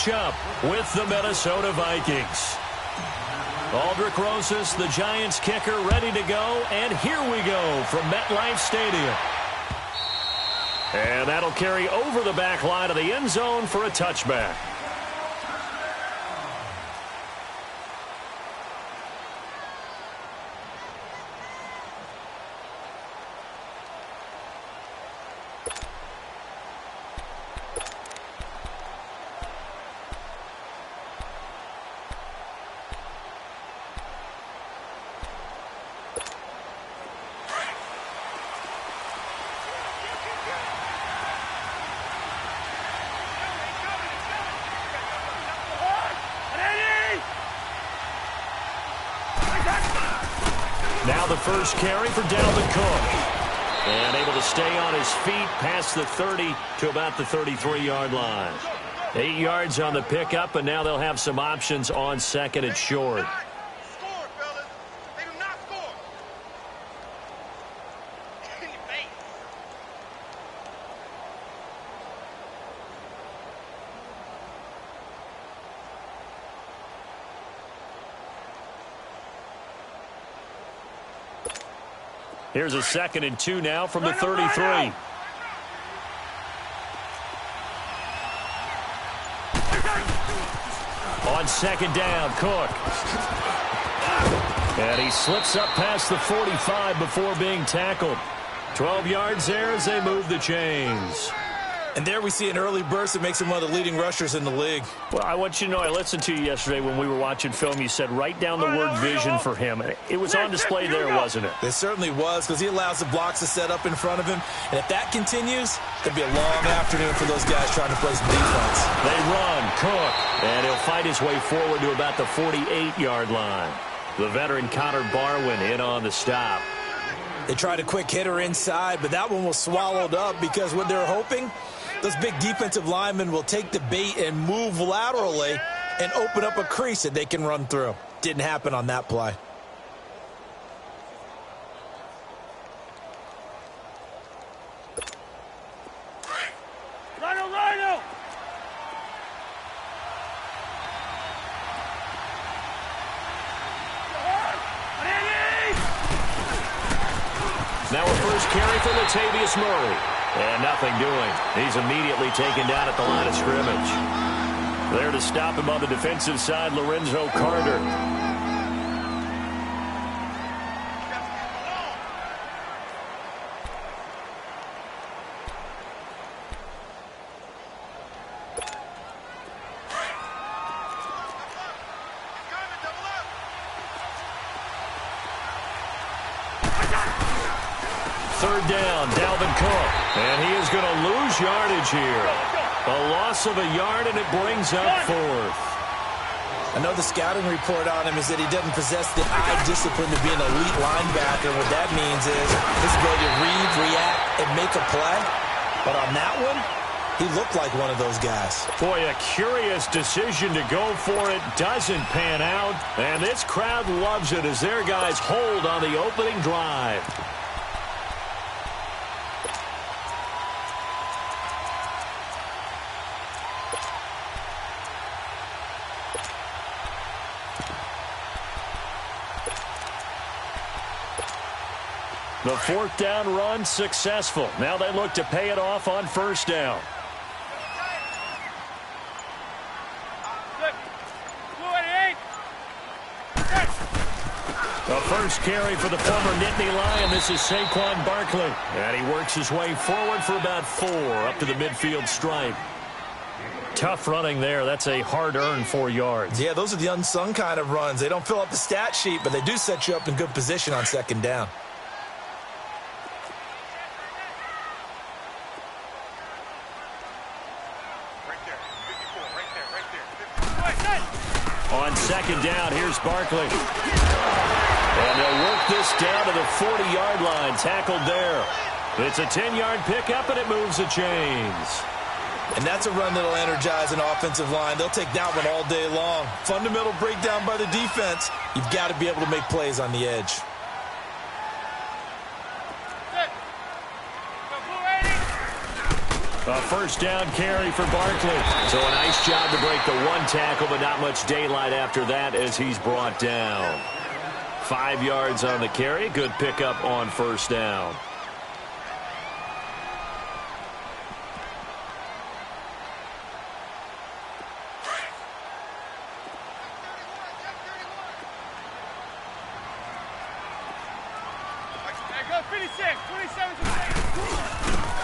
matchup with the Minnesota Vikings. Aldrich Rosas, the Giants kicker, ready to go. And here we go from MetLife Stadium. And that'll carry over the back line of the end zone for a touchback. Now the first carry for Dalvin Cook. And able to stay on his feet past the 30 to about the 33-yard line. 8 yards on the pickup, and now they'll have some options on second and short. Here's a 2nd and 2 now from the 33. On 2nd down, Cook. And he slips up past the 45 before being tackled. 12 yards there as they move the chains. And there we see an early burst that makes him one of the leading rushers in the league. Well, I want you to know, I listened to you yesterday when we were watching film. You said write down the word vision for him. It was on display there, wasn't it? It certainly was, because he allows the blocks to set up in front of him. And if that continues, it'll be a long afternoon for those guys trying to play some defense. They run, Cook, and he'll fight his way forward to about the 48-yard line. The veteran Connor Barwin in on the stop. They tried a quick hitter inside, but that one was swallowed up because what they're hoping, those big defensive linemen will take the bait and move laterally and open up a crease that they can run through. Didn't happen on that play. Rhino! Now a first carry for Latavius Murray. And nothing doing. He's immediately taken down at the line of scrimmage. There to stop him on the defensive side, Lorenzo Carter. Third down, Dalvin Cook. And he is going to lose yardage here. A loss of a yard, and it brings up 4th. I know the scouting report on him is that he doesn't possess the eye discipline to be an elite linebacker. What that means is his ability to read, react, and make a play. But on that one, he looked like one of those guys. Boy, a curious decision to go for it. Doesn't pan out. And this crowd loves it as their guys hold on the opening drive. The 4th down run successful. Now they look to pay it off on 1st down. The first carry for the former Nittany Lion. This is Saquon Barkley. And he works his way forward for about 4 up to the midfield stripe. Tough running there. That's a hard-earned 4 yards. Yeah, those are the unsung kind of runs. They don't fill up the stat sheet, but they do set you up in good position on 2nd down. On 2nd down, here's Barkley. And they'll work this down to the 40-yard line. Tackled there. It's a 10-yard pickup, and it moves the chains. And that's a run that'll energize an offensive line. They'll take that one all day long. Fundamental breakdown by the defense. You've got to be able to make plays on the edge. A first down carry for Barkley. So a nice job to break the one tackle, but not much daylight after that as he's brought down. 5 yards on the carry. Good pickup on first down.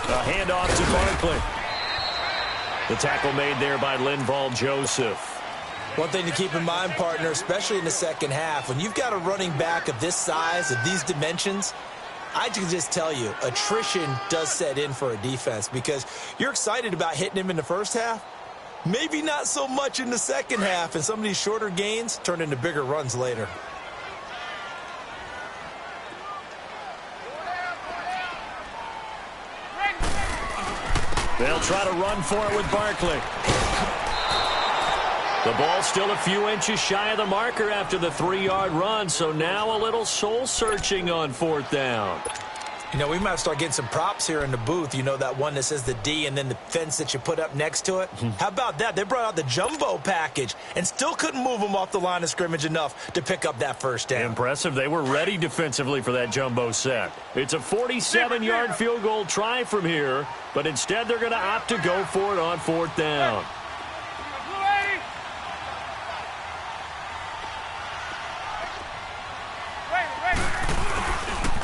A handoff to Barkley. The tackle made there by Linval Joseph. One thing to keep in mind, partner, especially in the second half, when you've got a running back of this size, of these dimensions, I can just tell you, attrition does set in for a defense because you're excited about hitting him in the first half. Maybe not so much in the second half, and some of these shorter gains turn into bigger runs later. They'll try to run for it with Barkley. The ball still a few inches shy of the marker after the 3-yard run, so now a little soul-searching on fourth down. You know, we might start getting some props here in the booth. You know, that one that says the D and then the fence that you put up next to it? How about that? They brought out the jumbo package and still couldn't move them off the line of scrimmage enough to pick up that first down. Impressive. They were ready defensively for that jumbo set. It's a 47-yard field goal try from here, but instead they're going to opt to go for it on fourth down.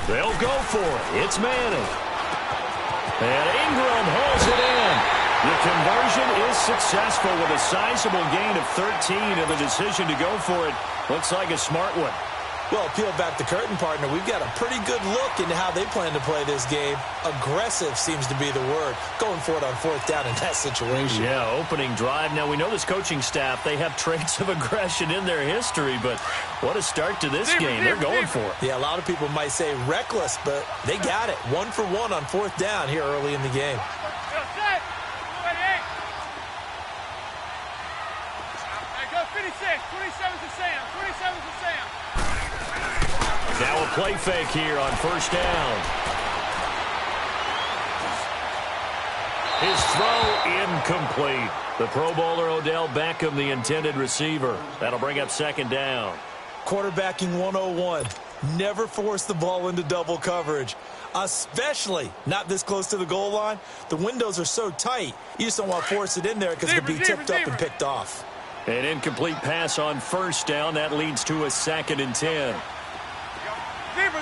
They'll go for it. It's Manning. And Ingram holds it in. The conversion is successful with a sizable gain of 13, and the decision to go for it looks like a smart one. Well, peel back the curtain, partner. We've got a pretty good look into how they plan to play this game. Aggressive seems to be the word. Going for it on fourth down in that situation. Yeah, opening drive. Now, we know this coaching staff, they have traits of aggression in their history, but what a start to this game. They're going for it. Yeah, a lot of people might say reckless, but they got it. 1 for 1 on fourth down here early in the game. Now a play fake here on first down. His throw incomplete. The Pro Bowler Odell Beckham, the intended receiver. That'll bring up second down. Quarterbacking 101. Never force the ball into double coverage, especially not this close to the goal line. The windows are so tight, you just don't want to force it in there because it could be tipped up and picked off. An incomplete pass on first down. That leads to a 2nd and 10. Zebra.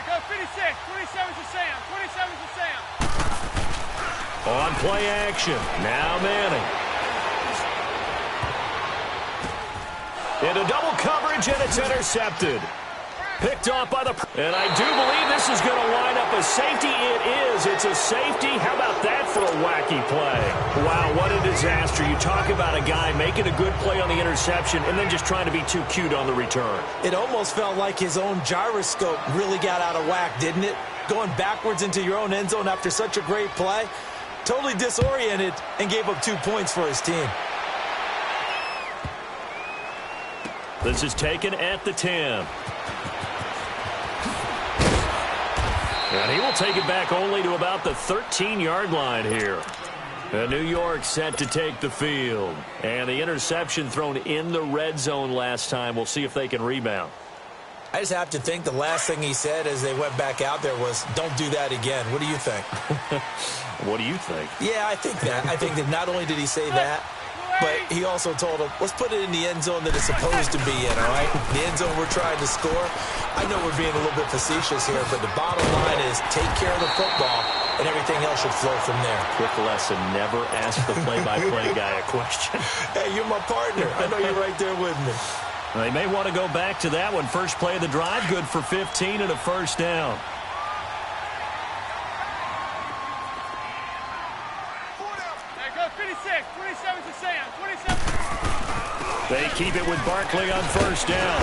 Go 56. 27 to Sam. 27 to Sam. On play action. Now Manning. Into double coverage, and it's intercepted. Picked off by the... And I do believe this is going to line up a safety. It is. It's a safety. How about that for a wacky play? Wow, what a disaster. You talk about a guy making a good play on the interception and then just trying to be too cute on the return. It almost felt like his own gyroscope really got out of whack, didn't it? Going backwards into your own end zone after such a great play. Totally disoriented and gave up 2 points for his team. This is taken at the 10. And he will take it back only to about the 13-yard line here. And New York set to take the field. And the interception thrown in the red zone last time. We'll see if they can rebound. I just have to think the last thing he said as they went back out there was, don't do that again. What do you think? What do you think? Yeah, I think that. I think that not only did he say that, but he also told him, let's put it in the end zone that it's supposed to be in, all right? The end zone we're trying to score. I know we're being a little bit facetious here, but the bottom line is take care of the football, and everything else should flow from there. Quick lesson, never ask the play-by-play guy a question. Hey, you're my partner. I know you're right there with me. They may want to go back to that one. First play of the drive, good for 15 and a first down. They keep it with Barkley on first down.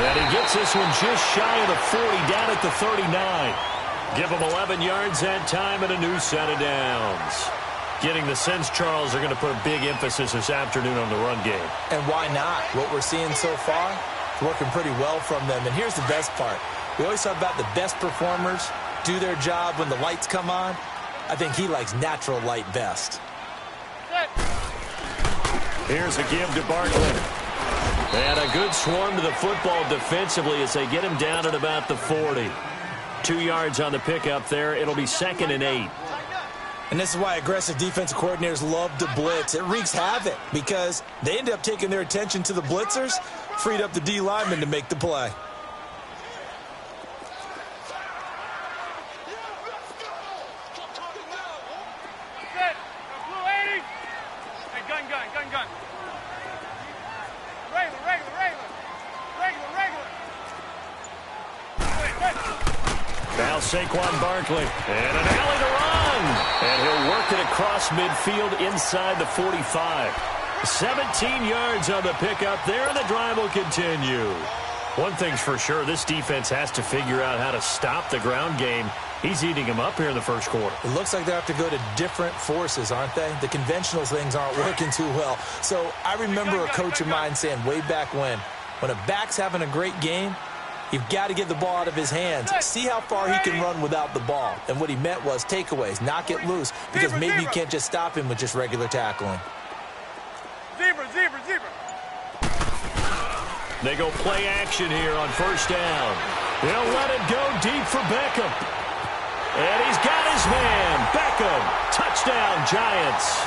And he gets this one just shy of the 40, down at the 39. Give him 11 yards that time and a new set of downs. Getting the sense, Charles, they're going to put a big emphasis this afternoon on the run game. And why not? What we're seeing so far, working pretty well from them. And here's the best part. We always talk about the best performers do their job when the lights come on. I think he likes natural light best. Here's a give to Barkley. And a good swarm to the football defensively as they get him down at about the 40. 2 yards on the pickup there. It'll be 2nd and 8. And this is why aggressive defensive coordinators love to blitz. It wreaks havoc because they end up taking their attention to the blitzers, freed up the D lineman to make the play. Now Saquon Barkley, and an alley to run. And he'll work it across midfield inside the 45. 17 yards on the pickup there, and the drive will continue. One thing's for sure, this defense has to figure out how to stop the ground game. He's eating him up here in the first quarter. It looks like they have to go to different forces, aren't they? The conventional things aren't working too well. So I remember a coach of mine saying way back when a back's having a great game, you've got to get the ball out of his hands. See how far he can run without the ball. And what he meant was takeaways, knock it loose, because maybe you can't just stop him with just regular tackling. Zebra. They go play action here on first down. They'll let it go deep for Beckham. And he's got his man. Beckham, touchdown Giants.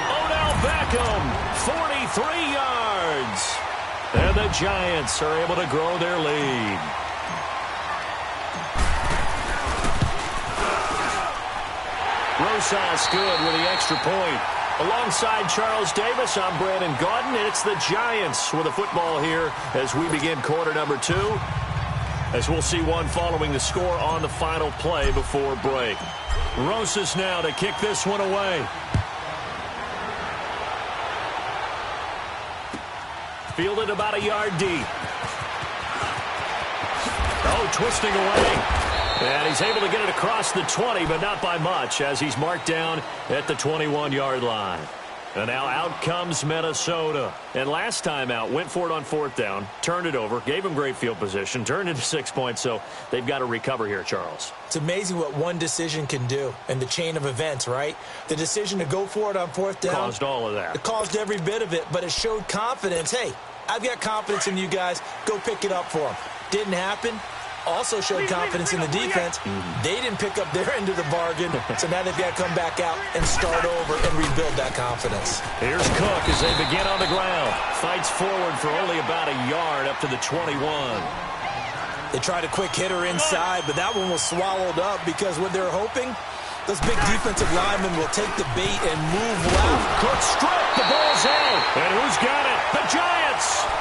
Odell Beckham, 43 yards. And the Giants are able to grow their lead. Rosas good with the extra point. Alongside Charles Davis, I'm Brandon Gaudin, and it's the Giants with the football here as we begin quarter number 2. As we'll see one following the score on the final play before break. Rosas now to kick this one away. Fielded about a yard deep. Oh, twisting away. And he's able to get it across the 20, but not by much, as he's marked down at the 21-yard line. And now out comes Minnesota. And last time out, went for it on 4th down, turned it over, gave him great field position, turned into 6 points, so they've got to recover here, Charles. It's amazing what one decision can do in the chain of events, right? The decision to go for it on 4th down. Caused all of that. It caused every bit of it, but it showed confidence. Hey, I've got confidence in you guys. Go pick it up for them. Didn't happen. Also showed confidence in the defense. They didn't pick up their end of the bargain, so now they've got to come back out and start over and rebuild that confidence. Here's Cook as they begin on the ground. Fights forward for only about a yard up to the 21. They tried a quick hitter inside, but that one was swallowed up because what they're hoping, those big defensive linemen will take the bait and move left. Cook struck. The ball's out. And who's got it? The Giants.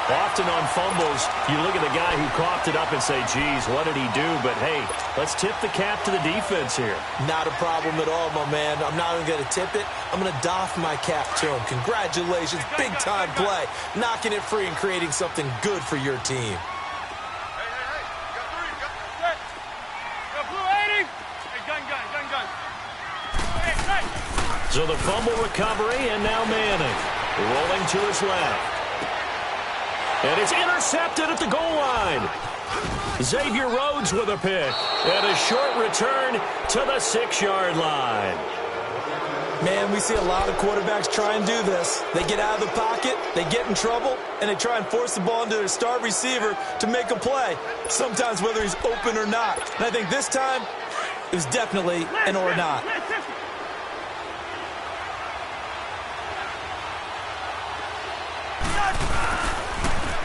Often on fumbles, you look at the guy who coughed it up and say, geez, what did he do? But, hey, let's tip the cap to the defense here. Not a problem at all, my man. I'm not even going to tip it. I'm going to doff my cap to him. Congratulations. Big-time play. Knocking it free and creating something good for your team. So the fumble recovery, and now Manning rolling to his left. And it's intercepted at the goal line. Xavier Rhodes with a pick. And a short return to the 6-yard line. Man, we see a lot of quarterbacks try and do this. They get out of the pocket, they get in trouble, and they try and force the ball into their star receiver to make a play, sometimes whether he's open or not. And I think this time, it was definitely an or not.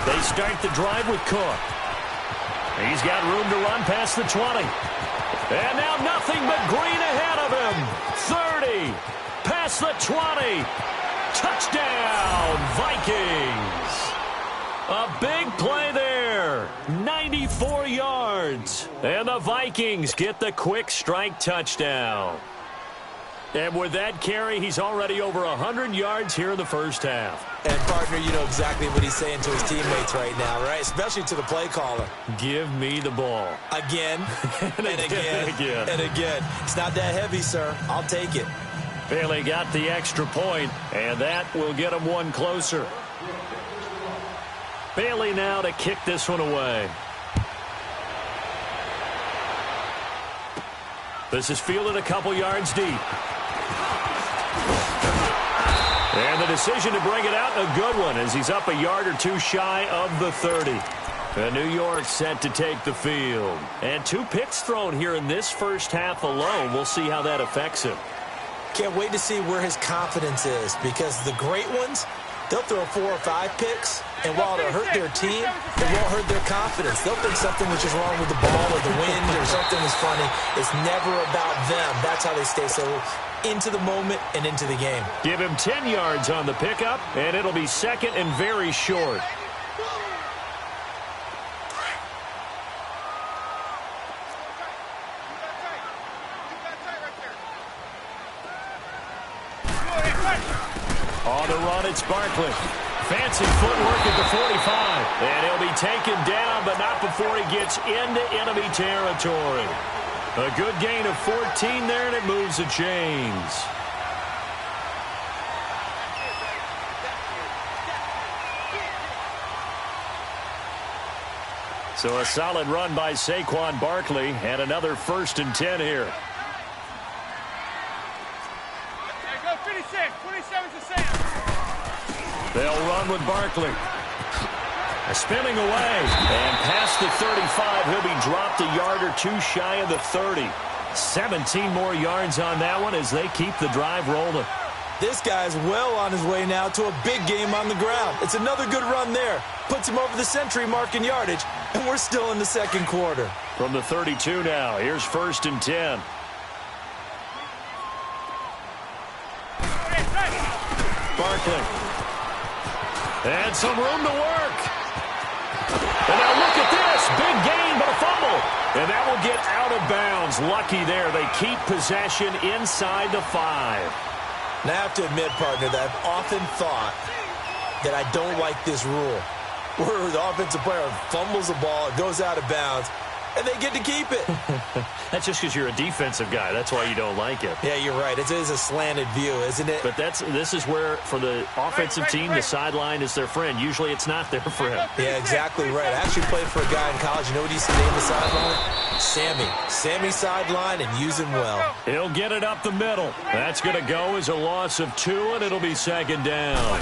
They start the drive with Cook. He's got room to run past the 20. And now nothing but green ahead of him. 30. Past the 20. Touchdown, Vikings. A big play there. 94 yards. And the Vikings get the quick strike touchdown. And with that carry, he's already over 100 yards here in the first half. And, partner, you know exactly what he's saying to his teammates right now, right? Especially to the play caller. Give me the ball. Again, and again, and again. It's not that heavy, sir. I'll take it. Bailey got the extra point, and that will get him one closer. Bailey now to kick this one away. This is fielded a couple yards deep. And the decision to bring it out, a good one, as he's up a yard or two shy of the 30. New York set to take the field. And 2 picks thrown here in this first half alone. We'll see how that affects him. Can't wait to see where his confidence is, because the great ones, they'll throw 4 or 5 picks, and while it'll hurt their team, it won't hurt their confidence. They'll think something was just wrong with the ball or the wind or something is funny. It's never about them. That's how they stay so into the moment and into the game. Give him 10 yards on the pickup, and it'll be second and very short. On the run, it's Barkley. Fancy footwork at the 45. And he'll be taken down, but not before he gets into enemy territory. A good gain of 14 there, and it moves the chains. So a solid run by Saquon Barkley, and another 1st and 10 here. Go 56, 27 to Sam. They'll run with Barkley. Spinning away. And past the 35, he'll be dropped a yard or 2 shy of the 30. 17 more yards on that one as they keep the drive rolling. This guy's well on his way now to a big game on the ground. It's another good run there. Puts him over the century mark in yardage, and we're still in the second quarter. From the 32 now, here's 1st and 10. Barkley. And some room to work. And now look at this. Big gain, but a fumble. And that will get out of bounds. Lucky there. They keep possession inside the 5. Now, I have to admit, partner, that I've often thought that I don't like this rule, where the offensive player fumbles the ball, it goes out of bounds, and they get to keep it. That's just because you're a defensive guy. That's why you don't like it. Yeah, you're right. It is a slanted view, isn't it? But this is where, for the offensive team, the sideline is their friend. Usually it's not there for him. Yeah, exactly right. I actually played for a guy in college. You know what he used to name the sideline? Sammy. Sammy sideline, and use him well. He'll get it up the middle. That's going to go as a loss of 2, and it'll be 2nd down.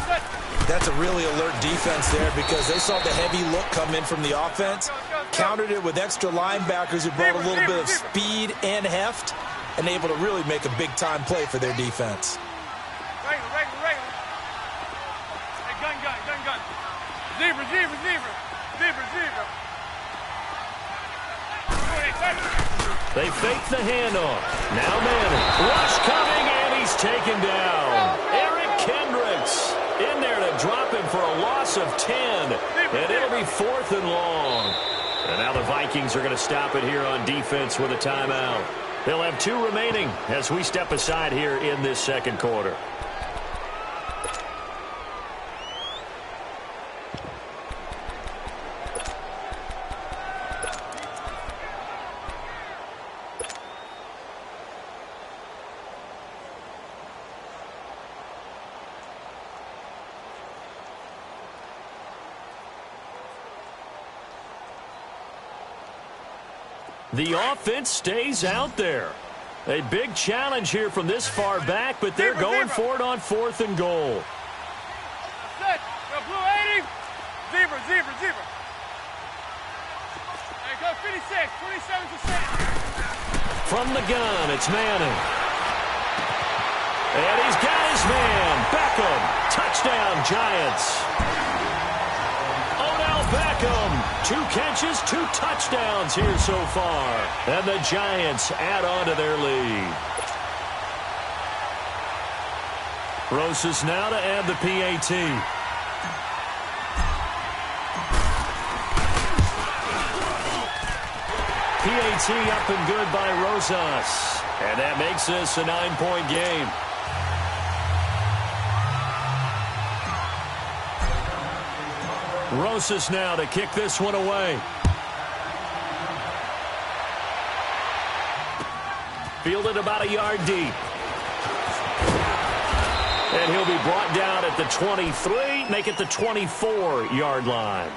That's a really alert defense there, because they saw the heavy look come in from the offense, countered it with extra linebackers who brought a little bit of speed and heft, and able to really make a big-time play for their defense. Hey, gun. Zebra. They fake the handoff. Now Madden. Rush coming, and he's taken down. Eric Kendricks in there to drop him for a loss of 10. And it'll be 4th and long. And now the Vikings are going to stop it here on defense with a timeout. They'll have 2 remaining as we step aside here in this second quarter. The offense stays out there. A big challenge here from this far back, but they're going for it on 4th and goal. Set. Go blue 80. Zebra. Hey, go 56, 27 to Sam. From the gun, it's Manning. And he's got his man. Beckham. Touchdown, Giants. Beckham, 2 catches, 2 touchdowns here so far. And the Giants add on to their lead. Rosas now to add the PAT. PAT up and good by Rosas. And that makes this a 9-point game. Rosas now to kick this one away. Fielded about a yard deep. And he'll be brought down at the 23, make it the 24-yard line.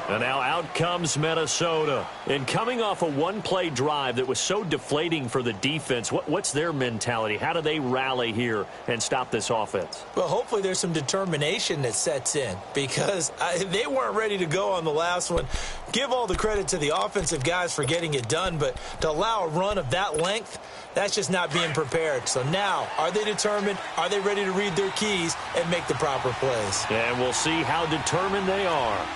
And now out comes Minnesota. And coming off a one-play drive that was so deflating for the defense, what's their mentality? How do they rally here and stop this offense? Well, hopefully there's some determination that sets in because they weren't ready to go on the last one. Give all the credit to the offensive guys for getting it done, but to allow a run of that length, that's just not being prepared. So now, are they determined? Are they ready to read their keys and make the proper plays? And we'll see how determined they are.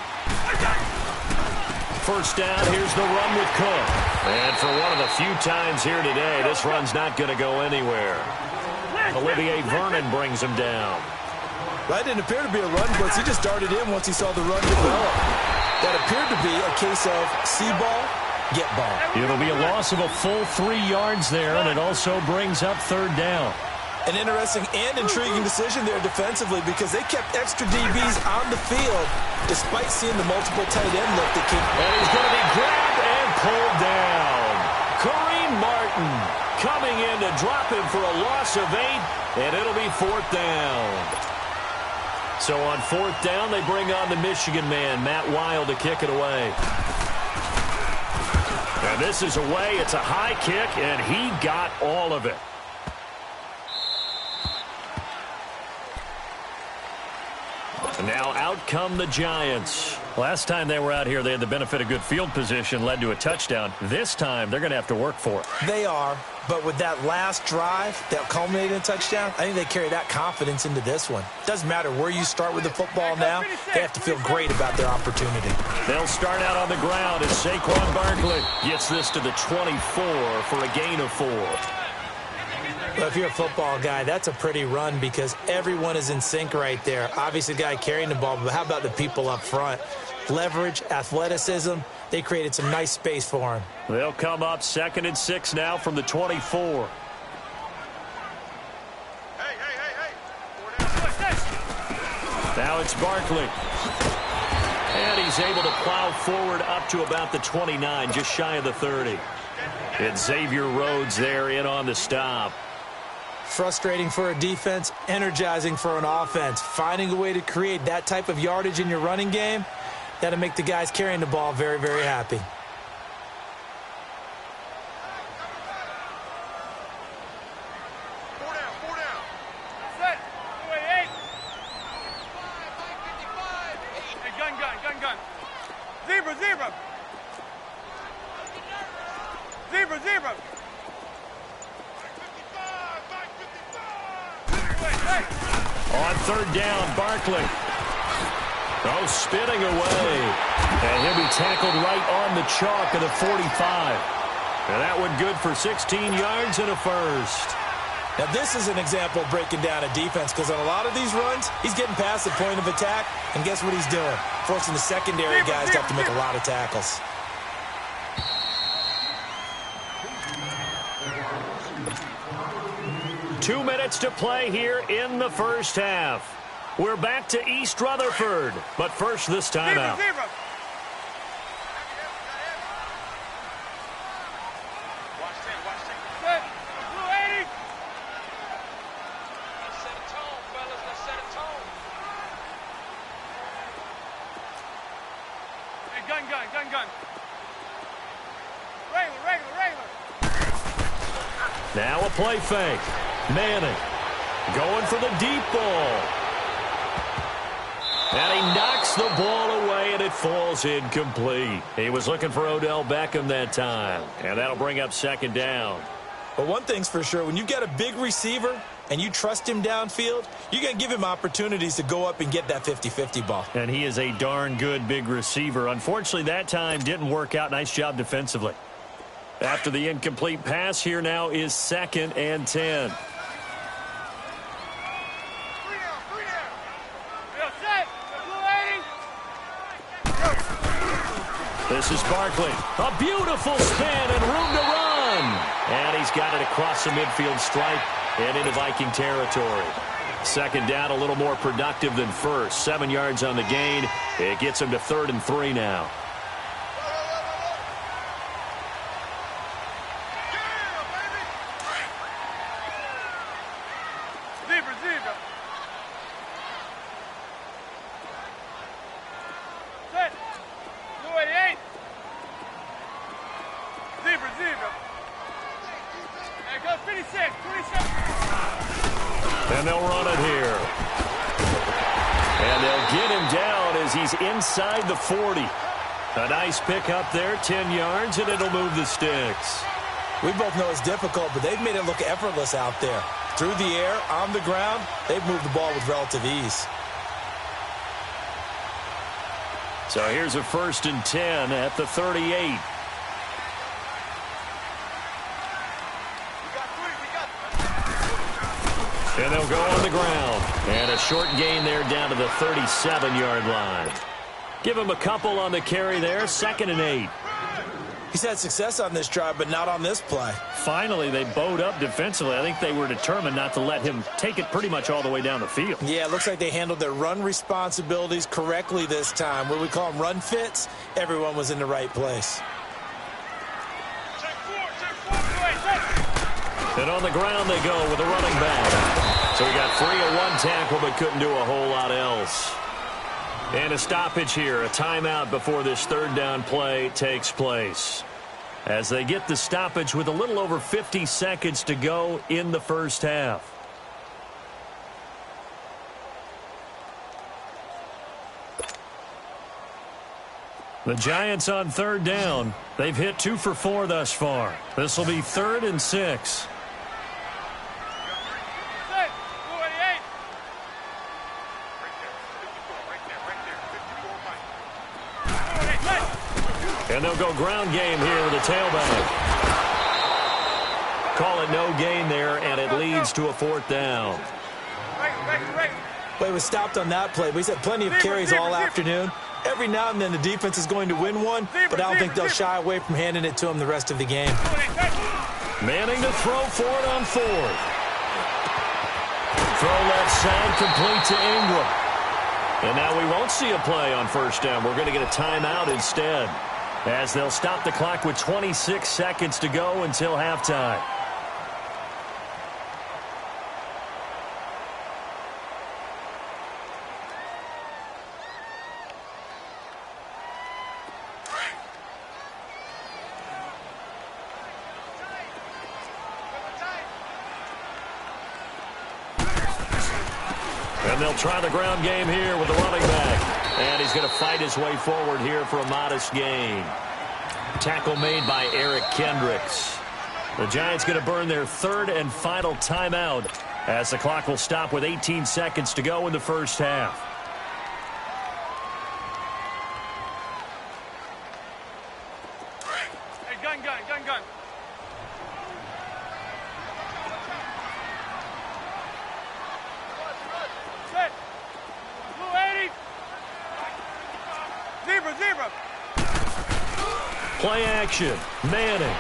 First down, here's the run with Cook. And for one of the few times here today, this run's not going to go anywhere. Olivier Vernon brings him down. That didn't appear to be a run blitz. He just darted in once he saw the run develop. That appeared to be a case of see ball, get ball. It'll be a loss of a full 3 yards there, and it also brings up third down. An interesting and intriguing decision there defensively because they kept extra DBs on the field despite seeing the multiple tight end look that came. And he's going to be grabbed and pulled down. Kareem Martin coming in to drop him for a loss of 8, and it'll be fourth down. So on fourth down, they bring on the Michigan man, Matt Wild, to kick it away. And this is away. It's a high kick, and he got all of it. And now out come the Giants. Last time they were out here, they had the benefit of good field position, led to a touchdown. This time, they're going to have to work for it. They are, but with that last drive that culminated in a touchdown, I think they carry that confidence into this one. Doesn't matter where you start with the football now, they have to feel great about their opportunity. They'll start out on the ground as Saquon Barkley gets this to the 24 for a gain of 4. Well, if you're a football guy, that's a pretty run because everyone is in sync right there. Obviously, the guy carrying the ball, but how about the people up front? Leverage, athleticism, they created some nice space for him. They'll come up 2nd and 6 now from the 24. Now it's Barkley. And he's able to plow forward up to about the 29, just shy of the 30. And Xavier Rhodes there in on the stop. Frustrating for a defense, energizing for an offense. Finding a way to create that type of yardage in your running game, that'll make the guys carrying the ball very, very happy. Zebra. On third down, Barkley. Oh, spinning away. And he'll be tackled right on the chalk of the 45. And that one good for 16 yards and a first. Now, this is an example of breaking down a defense because on a lot of these runs, he's getting past the point of attack, and guess what he's doing? Forcing the secondary guys to have to make a lot of tackles. Two minutes to play here in the first half. We're back to East Rutherford, but first this time out. Gun. Regular. Now a play fake. Manning going for the deep ball. And he knocks the ball away, and it falls incomplete. He was looking for Odell Beckham that time. And that'll bring up second down. But one thing's for sure, when you've got a big receiver and you trust him downfield, you're going to give him opportunities to go up and get that 50-50 ball. And he is a darn good big receiver. Unfortunately, that time didn't work out. Nice job defensively. After the incomplete pass, here now is 2nd and 10. This is Barkley. A beautiful spin and room to run. And he's got it across the midfield stripe and into Viking territory. Second down, a little more productive than first. 7 yards on the gain. It gets him to 3rd and 3 now. Zebra. Set. run it here. And they'll get him down as he's inside the 40. A nice pick up there, 10 yards, and it'll move the sticks. We both know it's difficult, but they've made it look effortless out there. Through the air, on the ground, they've moved the ball with relative ease. So here's a 1st and 10 at the 38. And they'll go on the ground. And a short gain there down to the 37-yard line. Give him a couple on the carry there, 2nd and 8. He's had success on this drive, but not on this play. Finally, they bowed up defensively. I think they were determined not to let him take it pretty much all the way down the field. Yeah, it looks like they handled their run responsibilities correctly this time. What we call them run fits, everyone was in the right place. And on the ground they go with a running back. So he got free of one tackle but couldn't do a whole lot else. And a stoppage here, a timeout before this 3rd down play takes place. As they get the stoppage with a little over 50 seconds to go in the 1st half. The Giants on 3rd down. They've hit 2 for 4 thus far. This will be 3rd and 6. And they'll go ground game here with a tailback. Call it no gain there, and it leads to a 4th down. Well, he was stopped on that play, but he's had plenty of carries all afternoon. Every now and then the defense is going to win one, but I don't think they'll shy away from handing it to him the rest of the game. Manning to throw for it on 4th. Throw left side, complete to Ingram. And now we won't see a play on 1st down. We're going to get a timeout instead, as they'll stop the clock with 26 seconds to go until halftime. And they'll try the ground game here with the running back. And he's going to fight his way forward here for a modest gain. Tackle made by Eric Kendricks. The Giants going to burn their 3rd and final timeout as the clock will stop with 18 seconds to go in the 1st half. Hey, gun. Set. Blue 80. Zebra. Play action. Manning.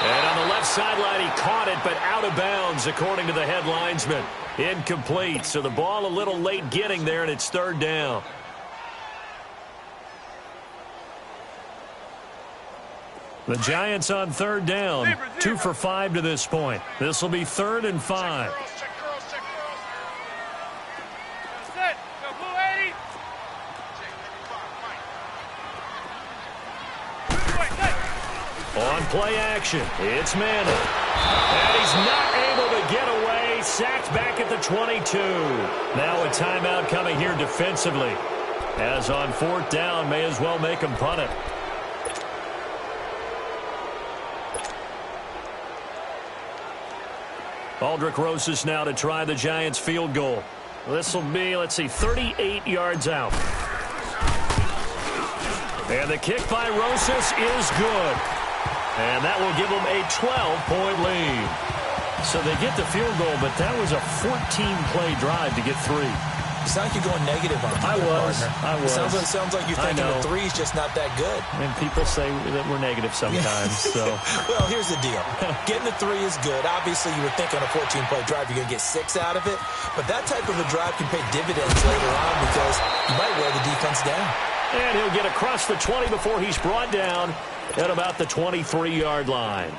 And on the left sideline, he caught it, but out of bounds, according to the head linesman. Incomplete. So the ball a little late getting there, and it's 3rd down. The Giants on 3rd down. 2 for 5 to this point. This will be 3rd and 5. Set. Go blue 80. On play action, it's Manning. And he's not able to get away. Sacked back at the 22. Now a timeout coming here defensively. As on 4th down, may as well make him punt it. Aldrich Rosas now to try the Giants field goal. This will be, 38 yards out. And the kick by Rosas is good. And that will give them a 12-point lead. So they get the field goal, but that was a 14-play drive to get 3. It's like you're going negative on I was. Sounds like you're thinking the 3's just not that good. And people say that we're negative sometimes. So, well, here's the deal. Getting the 3 is good. Obviously, you would think on a 14-play drive you're going to get 6 out of it. But that type of a drive can pay dividends later on because you might wear the defense down. And he'll get across the 20 before he's brought down at about the 23-yard line.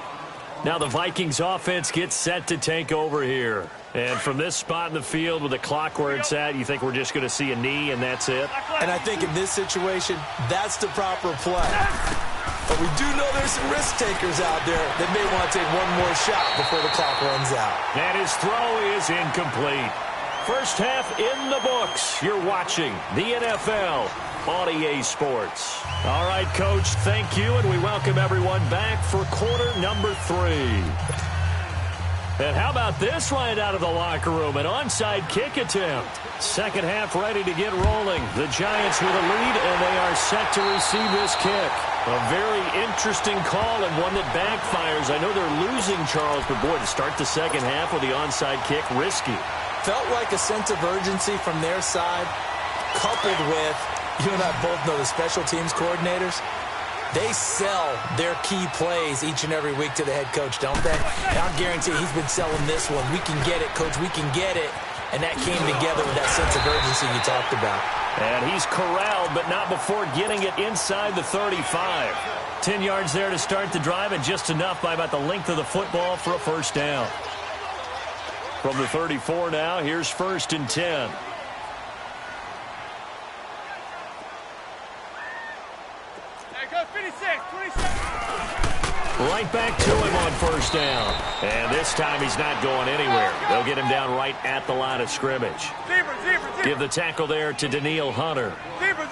Now the Vikings offense gets set to take over here. And from this spot in the field with the clock where it's at, you think we're just going to see a knee and that's it? And I think in this situation, that's the proper play. But we do know there's some risk takers out there that may want to take one more shot before the clock runs out. And his throw is incomplete. First half in the books. You're watching the NFL on EA Sports. All right, Coach, thank you, and we welcome everyone back for quarter number 3. And how about this right out of the locker room? An onside kick attempt. Second half ready to get rolling. The Giants with a lead, and they are set to receive this kick. A very interesting call and one that backfires. I know they're losing, Charles, but boy, to start the second half with the onside kick, risky. Felt like a sense of urgency from their side, coupled with, you and I both know the special teams coordinators. They sell their key plays each and every week to the head coach, don't they? And I'll guarantee he's been selling this one. We can get it, Coach. We can get it. And that came together with that sense of urgency you talked about. And he's corralled, but not before getting it inside the 35. 10 yards there to start the drive, and just enough by about the length of the football for a first down. From the 34 now, here's 1st and 10. Go 56, 27. Right back to him on first down. And this time he's not going anywhere. They'll get him down right at the line of scrimmage. Zebra. Give the tackle there to Daniil Hunter. Zebra.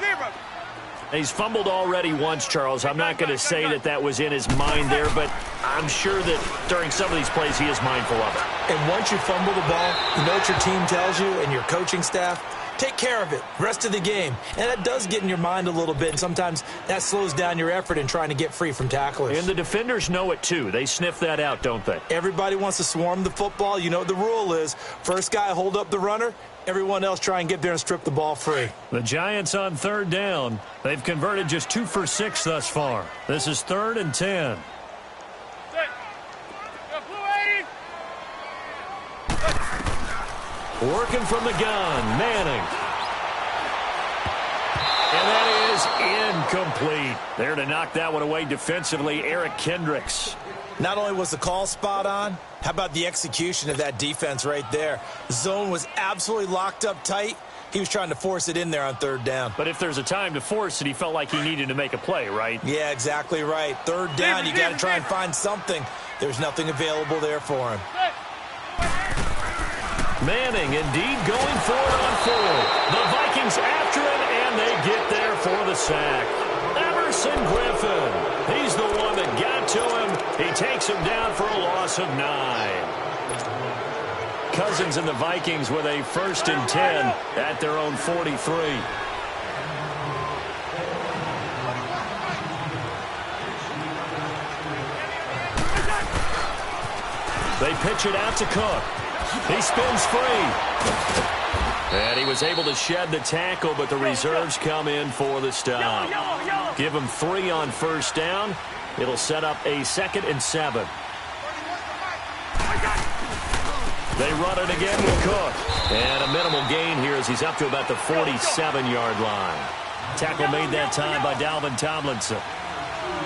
He's fumbled already once, Charles. I'm not going to say that was in his mind there, but I'm sure that during some of these plays he is mindful of it. And once you fumble the ball, you know what your team tells you and your coaching staff? Take care of it rest of the game. And that does get in your mind a little bit, and sometimes that slows down your effort in trying to get free from tacklers. And the defenders know it too. They sniff that out, don't they? Everybody wants to swarm the football. You know what the rule is. First guy hold up the runner. Everyone else try and get there and strip the ball free. The Giants on third down. They've converted just 2 for 6 thus far. This is 3rd and 10. Working from the gun, Manning. And that is incomplete. There to knock that one away defensively, Eric Kendricks. Not only was the call spot on, how about the execution of that defense right there? The zone was absolutely locked up tight. He was trying to force it in there on third down. But if there's a time to force it, he felt like he needed to make a play, right? Yeah, exactly right. Third down, you got to try and find something. There's nothing available there for him. Manning indeed going for it on 4. The Vikings after him, and they get there for the sack. Emerson Griffin. He's the one that got to him. He takes him down for a loss of 9. Cousins and the Vikings with a 1st and 10 at their own 43. They pitch it out to Cook. He spins free. And he was able to shed the tackle, but the reserves come in for the stop. Give him 3 on first down. It'll set up a 2nd and 7. They run it again with Cook. And a minimal gain here as he's up to about the 47-yard line. Tackle made that time by Dalvin Tomlinson.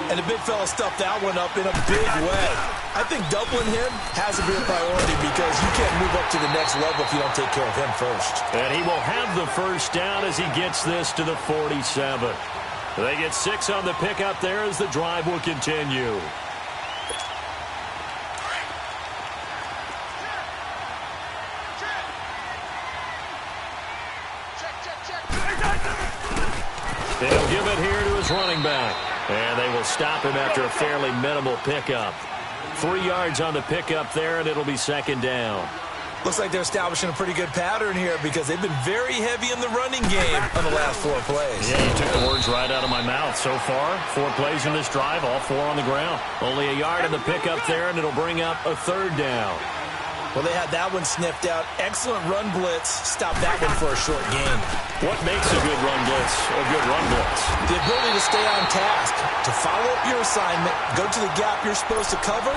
And the big fella stuffed that one up in a big way. I think doubling him has to be a priority because you can't move up to the next level if you don't take care of him first. And he will have the first down as he gets this to the 47. They get 6 on the pickup there as the drive will continue. They'll give it here to his running back. And they will stop him after a fairly minimal pickup. 3 yards on the pickup there, and it'll be 2nd down. Looks like they're establishing a pretty good pattern here because they've been very heavy in the running game on the last 4 plays. Yeah, you took the words right out of my mouth. So far, 4 plays in this drive, all 4 on the ground. Only a yard on the pickup there, and it'll bring up a 3rd down. Well, they had that one sniffed out. Excellent run blitz. Stop that one for a short gain. What makes a good run blitz a good run blitz? The ability to stay on task, to follow up your assignment, go to the gap you're supposed to cover,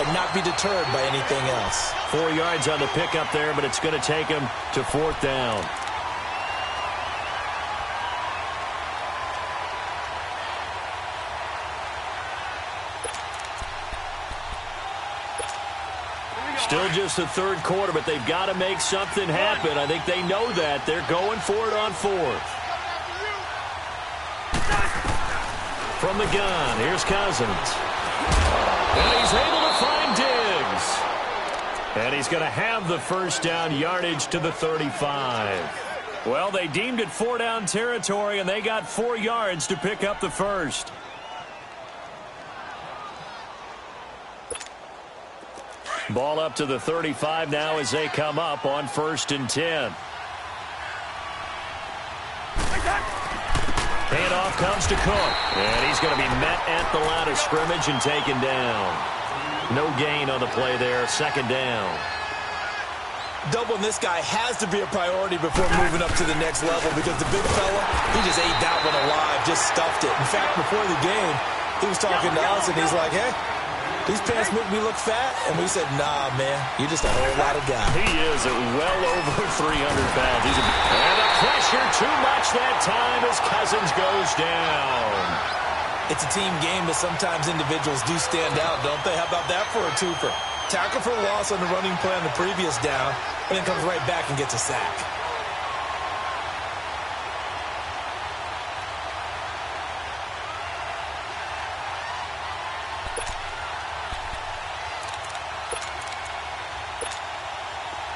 and not be deterred by anything else. 4 yards on the pickup there, but it's going to take him to 4th down. Still just the 3rd quarter, but they've got to make something happen. I think they know that. They're going for it on 4th. From the gun, here's Cousins. And he's able to find Diggs. And he's going to have the first down, yardage to the 35. Well, they deemed it 4-down territory, and they got 4 yards to pick up the first. Ball up to the 35 now as they come up on 1st and 10. Handoff comes to Cook. And he's going to be met at the line of scrimmage and taken down. No gain on the play there. 2nd down. Doubling this guy has to be a priority before moving up to the next level because the big fella, he just ate that one alive, just stuffed it. In fact, before the game, he was talking to us, and he's like, hey, these pants make me look fat. And we said, nah, man, you're just a whole lot of guy. He is at well over 300 pounds. And the pressure too much that time as Cousins goes down. It's a team game, but sometimes individuals do stand out, don't they? How about that for a twofer? Tackle for loss on the running play on the previous down, and then comes right back and gets a sack.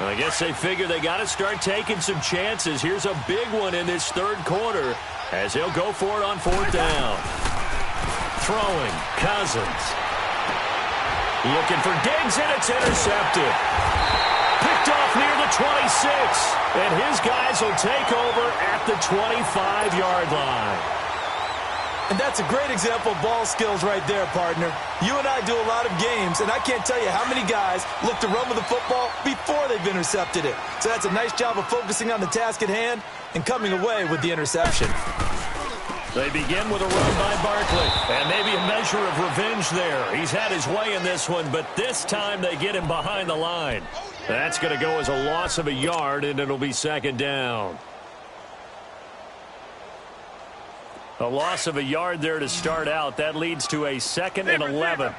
I guess they figure they got to start taking some chances. Here's a big one in this 3rd quarter as he'll go for it on 4th down. Throwing, Cousins. Looking for Diggs, and it's intercepted. Picked off near the 26, and his guys will take over at the 25-yard line. And that's a great example of ball skills right there, partner. You and I do a lot of games, and I can't tell you how many guys look to run with the football before they've intercepted it. So that's a nice job of focusing on the task at hand and coming away with the interception. They begin with a run by Barkley, and maybe a measure of revenge there. He's had his way in this one, but this time they get him behind the line. That's going to go as a loss of a yard, and it'll be 2nd down. A loss of a yard there to start out. That leads to a 2nd and 11.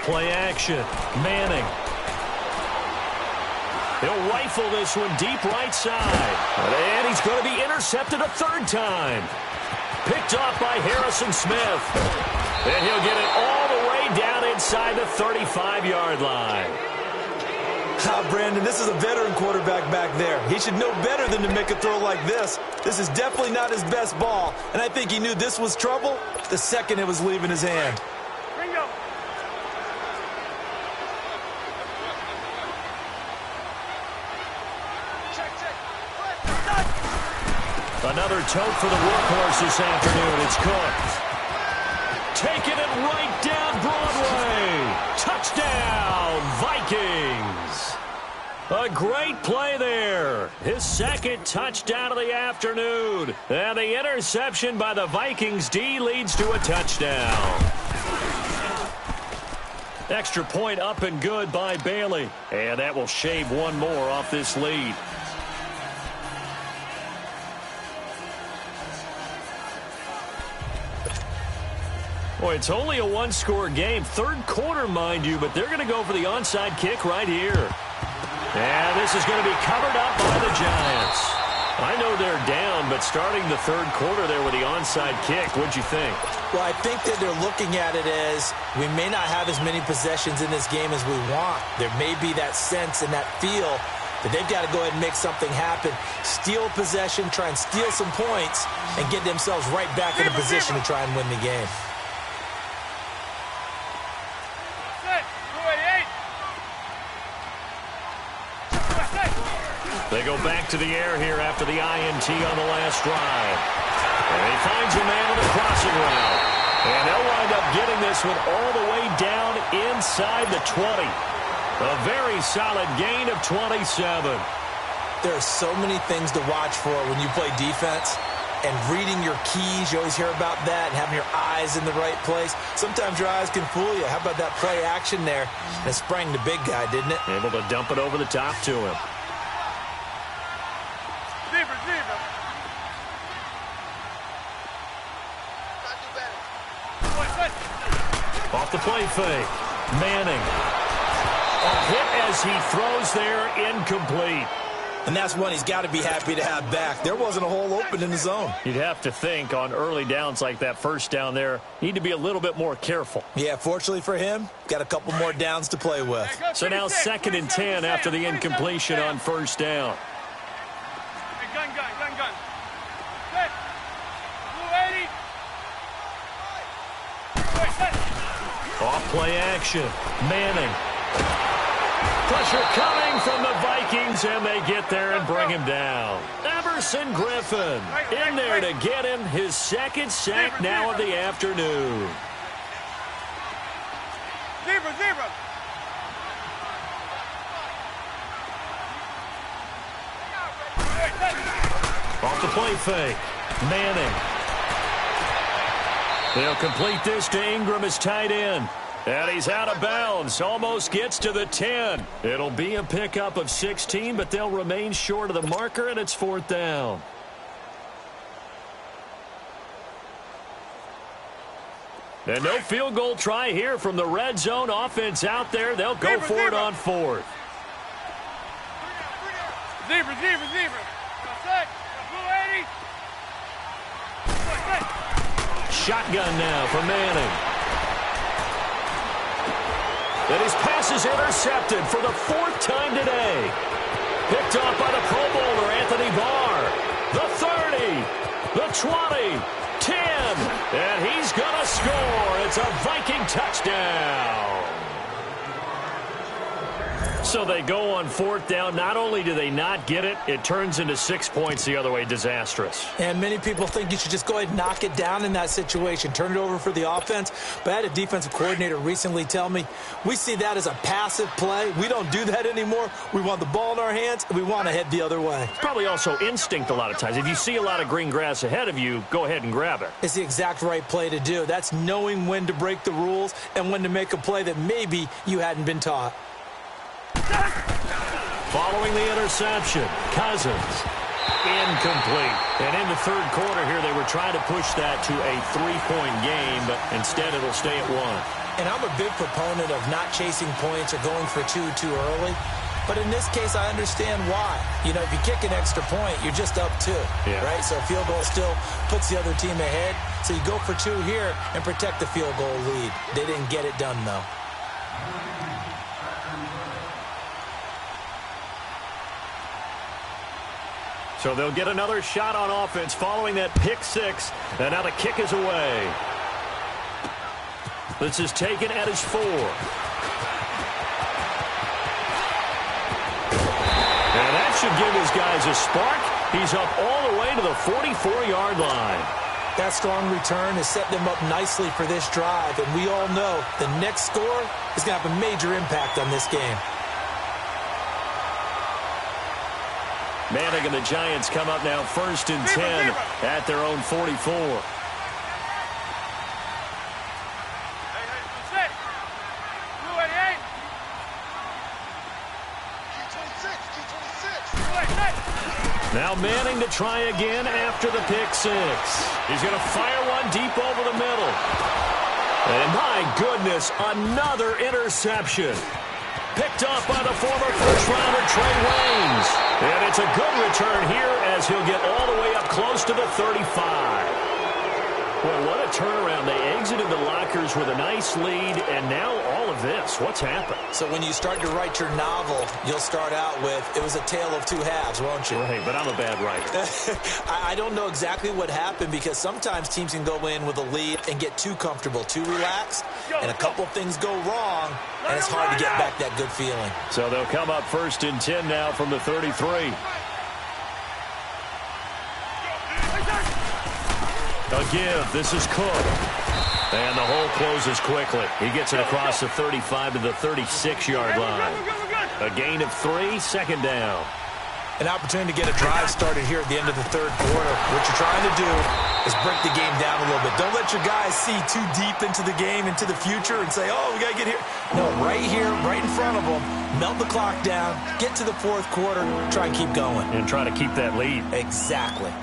Play action. Manning. He'll rifle this one deep right side. And he's going to be intercepted a 3rd time. Picked off by Harrison Smith. And he'll get it all the way down inside the 35-yard line. Brandon, this is a veteran quarterback back there. He should know better than to make a throw like this. This is definitely not his best ball. And I think he knew this was trouble the second it was leaving his hand. Another tote for the workhorse this afternoon. It's Cook. Taking it right down Broadway. Touchdown, Vikings. A great play there. His 2nd touchdown of the afternoon. And the interception by the Vikings D leads to a touchdown. Extra point up and good by Bailey. And that will shave one more off this lead. Boy, it's only a 1-score game. 3rd quarter, mind you, but they're going to go for the onside kick right here. And this is going to be covered up by the Giants. I know they're down, but starting the 3rd quarter there with the onside kick, what'd you think? Well, I think that they're looking at it as we may not have as many possessions in this game as we want. There may be that sense and that feel that they've got to go ahead and make something happen. Steal possession, try and steal some points, and get themselves right back in a position to try and win the game. They go back to the air here after the INT on the last drive. And he finds a man on the crossing route. And they'll wind up getting this one all the way down inside the 20. A very solid gain of 27. There are so many things to watch for when you play defense. And reading your keys, you always hear about that, and having your eyes in the right place. Sometimes your eyes can fool you. How about that play action there? And it sprang the big guy, didn't it? Able to dump it over the top to him. Off the play fake. Manning. A hit as he throws there, incomplete. And that's one he's got to be happy to have back. There wasn't a hole open in the zone. You'd have to think on early downs like that first down there, need to be a little bit more careful. Yeah, fortunately for him, got a couple more downs to play with. So now 2nd and 10 after the incompletion on first down. Gun. Set. Blue 80. Off play action. Manning. Pressure coming from the Vikings, and they get there and bring him down. Everson Griffin in there to get him his 2nd sack now of the afternoon. Zebra. Off the play fake. Manning. They'll complete this to Ingram as tight end. And he's out of bounds. Almost gets to the 10. It'll be a pickup of 16, but they'll remain short of the marker, and it's 4th down. And no field goal try here from the red zone. Offense out there. They'll go for it on 4th. Zebra. Set. Blue 80. Shotgun now for Manning. And his pass is intercepted for the 4th time today. Picked off by the Pro Bowler, Anthony Barr. The 30, the 20, 10, and he's going to score. It's a Viking touchdown. So they go on 4th down. Not only do they not get it, it turns into 6 points the other way. Disastrous. And many people think you should just go ahead and knock it down in that situation. Turn it over for the offense. But I had a defensive coordinator recently tell me, we see that as a passive play. We don't do that anymore. We want the ball in our hands, and we want to head the other way. It's probably also instinct a lot of times. If you see a lot of green grass ahead of you, go ahead and grab it. It's the exact right play to do. That's knowing when to break the rules and when to make a play that maybe you hadn't been taught. Following the interception, Cousins, incomplete. And in the 3rd quarter here, they were trying to push that to a 3-point game, but instead it'll stay at 1. And I'm a big proponent of not chasing points or going for two too early. But in this case, I understand why. You know, if you kick an extra point, you're just up 2, right? So a field goal still puts the other team ahead. So you go for 2 here and protect the field goal lead. They didn't get it done, though. So they'll get another shot on offense following that pick 6. And now the kick is away. This is taken at his 4. And that should give his guys a spark. He's up all the way to the 44-yard line. That strong return has set them up nicely for this drive. And we all know the next score is going to have a major impact on this game. Manning and the Giants come up now 1st and 10 at their own 44. Set. Blue 88. Now Manning to try again after the pick 6. He's going to fire one deep over the middle. And my goodness, another interception. Picked off by the former first-rounder Trey Waynes. And it's a good return here as he'll get all the way up close to the 35. Well, what a turnaround. They exited the lockers with a nice lead, and now all of this. What's happened? So when you start to write your novel, you'll start out with, it was a tale of 2 halves, won't you? Right, but I'm a bad writer. I don't know exactly what happened because sometimes teams can go in with a lead and get too comfortable, too relaxed, and a couple things go wrong, and it's hard to get back that good feeling. So they'll come up 1st and 10 now from the 33. A give. This is Cook. And the hole closes quickly. He gets it across the 35 to the 36-yard line. A gain of 3, 2nd down. An opportunity to get a drive started here at the end of the 3rd quarter. What you're trying to do is break the game down a little bit. Don't let your guys see too deep into the game, into the future, and say, oh, we got to get here. No, right here, right in front of them, melt the clock down, get to the 4th quarter, try and keep going. And try to keep that lead. Exactly.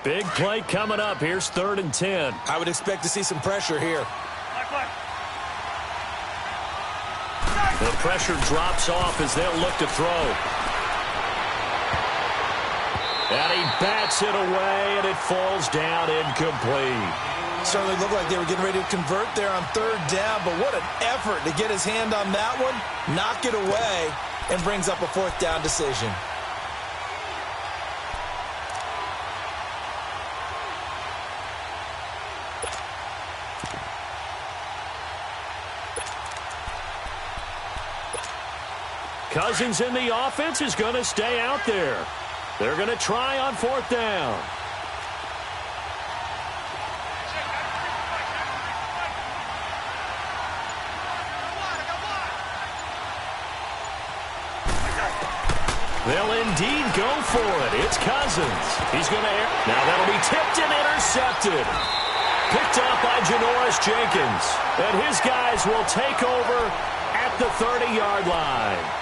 Big play coming up. Here's 3rd and 10. I would expect to see some pressure here. The pressure drops off as they'll look to throw. And he bats it away, and it falls down incomplete. Certainly looked like they were getting ready to convert there on 3rd down, but what an effort to get his hand on that one, knock it away, and brings up a 4th down decision. Cousins in the offense is going to stay out there. They're going to try on 4th down. They'll indeed go for it. It's Cousins. He's going to air. Now that'll be tipped and intercepted. Picked up by Janoris Jenkins. And his guys will take over at the 30-yard line.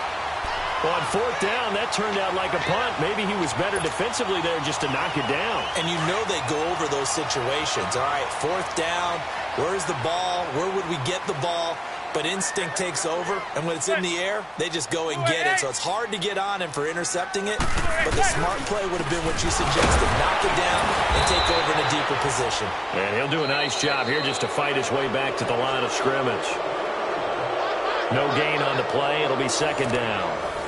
On 4th down, that turned out like a punt. Maybe he was better defensively there just to knock it down. And you know they go over those situations. All right, 4th down, where's the ball? Where would we get the ball? But instinct takes over, and when it's in the air, they just go and get it. So it's hard to get on him for intercepting it, but the smart play would have been what you suggested. Knock it down and take over in a deeper position. And he'll do a nice job here just to fight his way back to the line of scrimmage. No gain on the play. It'll be 2nd down.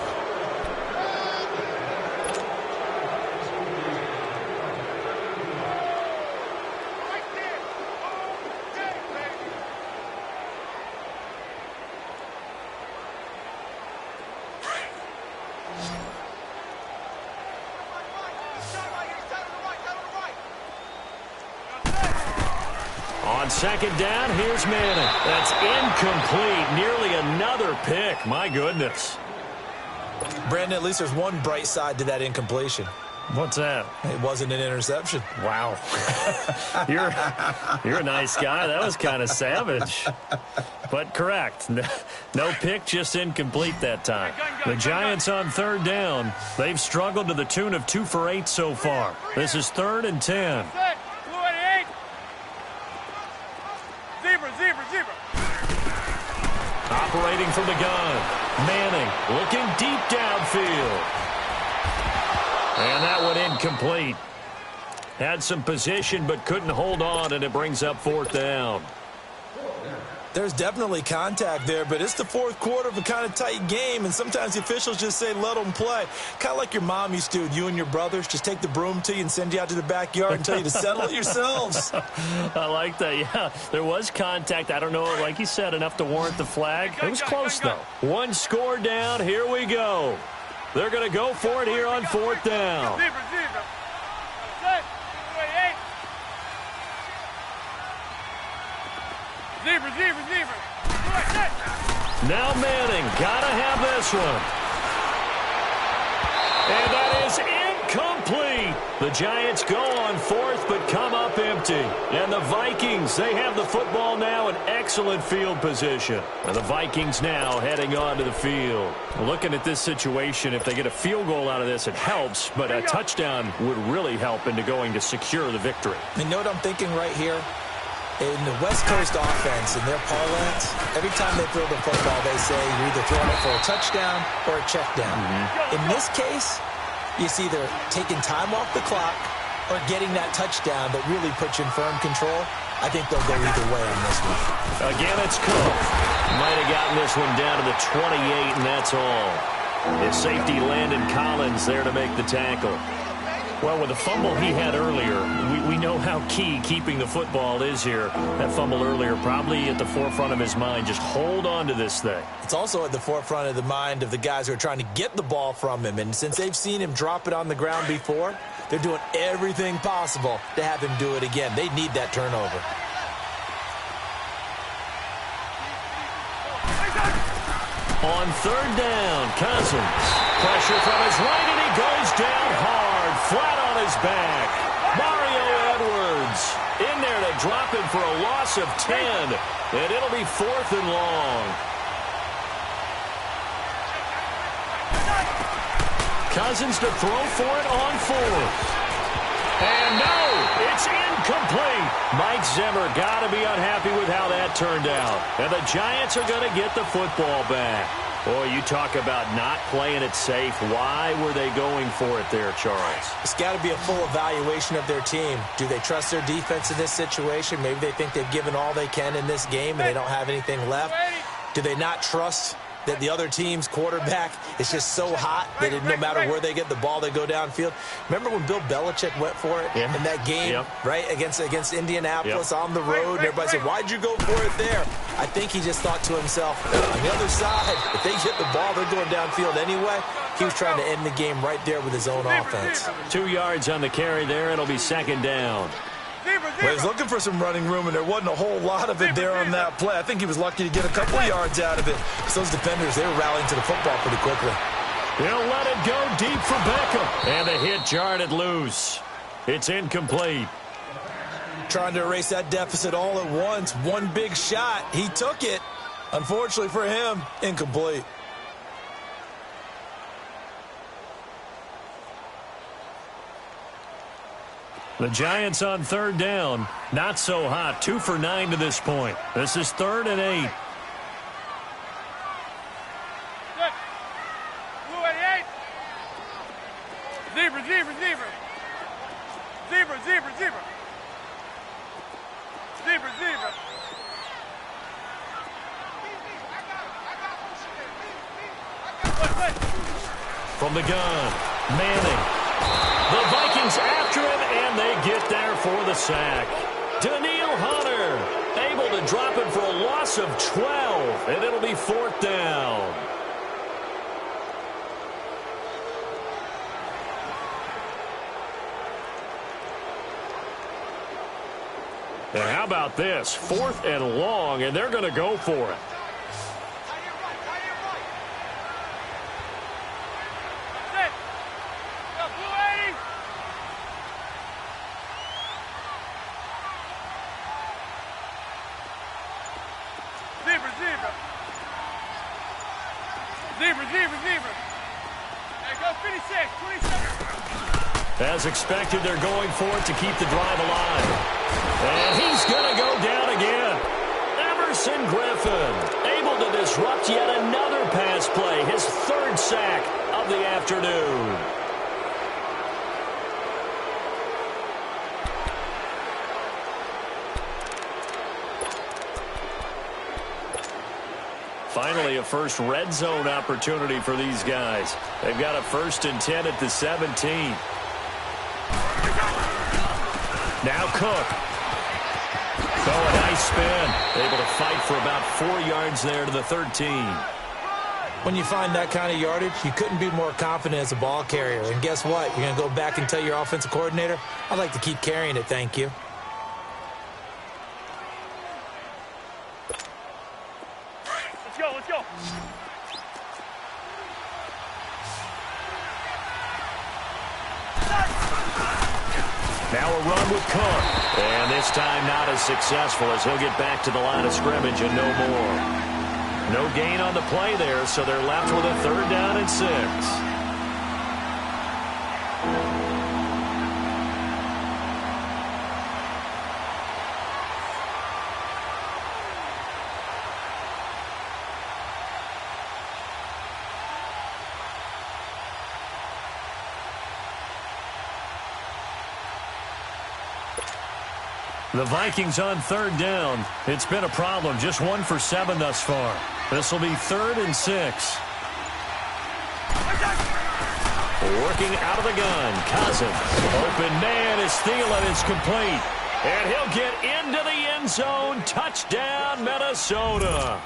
On 2nd down, here's Madden. That's incomplete. Nearly another pick. My goodness. Brandon, at least there's one bright side to that incompletion. What's that? It wasn't an interception. Wow. You're a nice guy. That was kind of savage. But correct. No pick, just incomplete that time. The Giants on 3rd down. They've struggled to the tune of 2 for 8 so far. This is 3rd and 10. Operating from the gun. Manning looking deep downfield. And that one incomplete. Had some position but couldn't hold on, and it brings up 4th down. There's definitely contact there, but it's the 4th quarter of a kind of tight game, and sometimes the officials just say let them play. Kind of like your mom used to with you and your brothers. Just take the broom to you and send you out to the backyard and tell you to settle it yourselves. I like that, yeah. There was contact. I don't know, like you said, enough to warrant the flag. It was close, though. One score down. Here we go. They're going to go for it here on 4th down. Now Manning, gotta have this one. And that is incomplete. The Giants go on 4th but come up empty. And the Vikings, they have the football now in excellent field position. And the Vikings now heading onto the field. Looking at this situation, if they get a field goal out of this, it helps. But a touchdown would really help into going to secure the victory. You know what I'm thinking right here? In the West Coast offense, in their parlance, every time they throw the football, they say you're either throwing it for a touchdown or a check down. In this case, it's either taking time off the clock or getting that touchdown that really puts you in firm control. I think they'll go either way on this one. Again, it's Cook. Might have gotten this one down to the 28, and that's all. His safety Landon Collins there to make the tackle. Well, with the fumble he had earlier, we know how key keeping the football is here. That fumble earlier probably at the forefront of his mind. Just hold on to this thing. It's also at the forefront of the mind of the guys who are trying to get the ball from him. And since they've seen him drop it on the ground before, they're doing everything possible to have him do it again. They need that turnover. On 3rd down, Cousins. Pressure from his right, and he goes down hard, flat on his back. Mario Edwards in there to drop him for a loss of 10, and it'll be 4th and long. Cousins to throw for it on 4th. And no, it's incomplete. Mike Zimmer got to be unhappy with how that turned out. And the Giants are going to get the football back. Boy, you talk about not playing it safe. Why were they going for it there, Charles? It's got to be a full evaluation of their team. Do they trust their defense in this situation? Maybe they think they've given all they can in this game and they don't have anything left. Do they not trust that the other team's quarterback is just so hot that no matter where they get the ball, they go downfield? Remember when Bill Belichick went for it in that game, right, against Indianapolis on the road? And everybody said, why'd you go for it there? I think he just thought to himself, on the other side, if they get the ball, they're going downfield anyway. He was trying to end the game right there with his own offense. 2 yards on the carry there. It'll be second down. Well, he was looking for some running room, and there wasn't a whole lot of it there on that play. I think he was lucky to get a couple of yards out of it. So those defenders, they were rallying to the football pretty quickly. He'll let it go deep for Beckham. And the hit jarred it loose. It's incomplete. Trying to erase that deficit all at once. One big shot. He took it. Unfortunately for him, incomplete. The Giants on third down. Not so hot. 2 for 9 to this point. This is 3rd and 8. Zebra, zebra, zebra. Zebra, zebra, zebra. Zebra, zebra. From the gun, Manning. The Vikings after him, and they get there for the sack. Daniil Hunter able to drop it for a loss of 12, and it'll be 4th down. And how about this? 4th and long, and they're going to go for it. As expected, they're going for it to keep the drive alive. And he's going to go down again. Emerson Griffin able to disrupt yet another pass play. His 3rd sack of the afternoon. Finally, a first red zone opportunity for these guys. They've got a 1st and 10 at the 17. Now Cook. Oh, a nice spin. Able to fight for about 4 yards there to the 13. When you find that kind of yardage, you couldn't be more confident as a ball carrier. And guess what? You're going to go back and tell your offensive coordinator, I'd like to keep carrying it, thank you. Let's go, let's go. Now a run with Cook. And this time not as successful as he'll get back to the line of scrimmage and no more. No gain on the play there, so they're left with a 3rd down and 6. The Vikings on 3rd down. It's been a problem. Just 1 for 7 thus far. This will be 3rd and 6. Working out of the gun. Cousins. Open man is Thielen. It's complete. And he'll get into the end zone. Touchdown, Minnesota.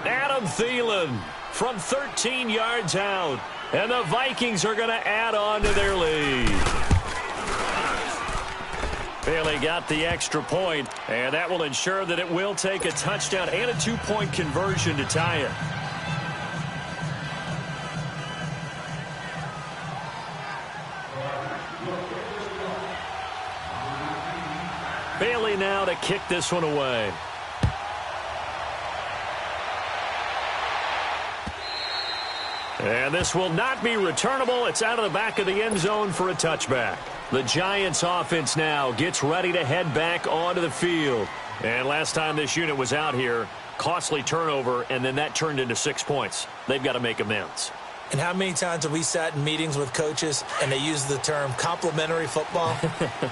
Adam Thielen from 13 yards out. And the Vikings are going to add on to their lead. Bailey got the extra point, and that will ensure that it will take a touchdown and a 2-point conversion to tie it. Bailey now to kick this one away. And this will not be returnable. It's out of the back of the end zone for a touchback. The Giants offense now gets ready to head back onto the field. And last time this unit was out here, costly turnover, and then that turned into 6 points. They've got to make amends. And how many times have we sat in meetings with coaches and they use the term complementary football?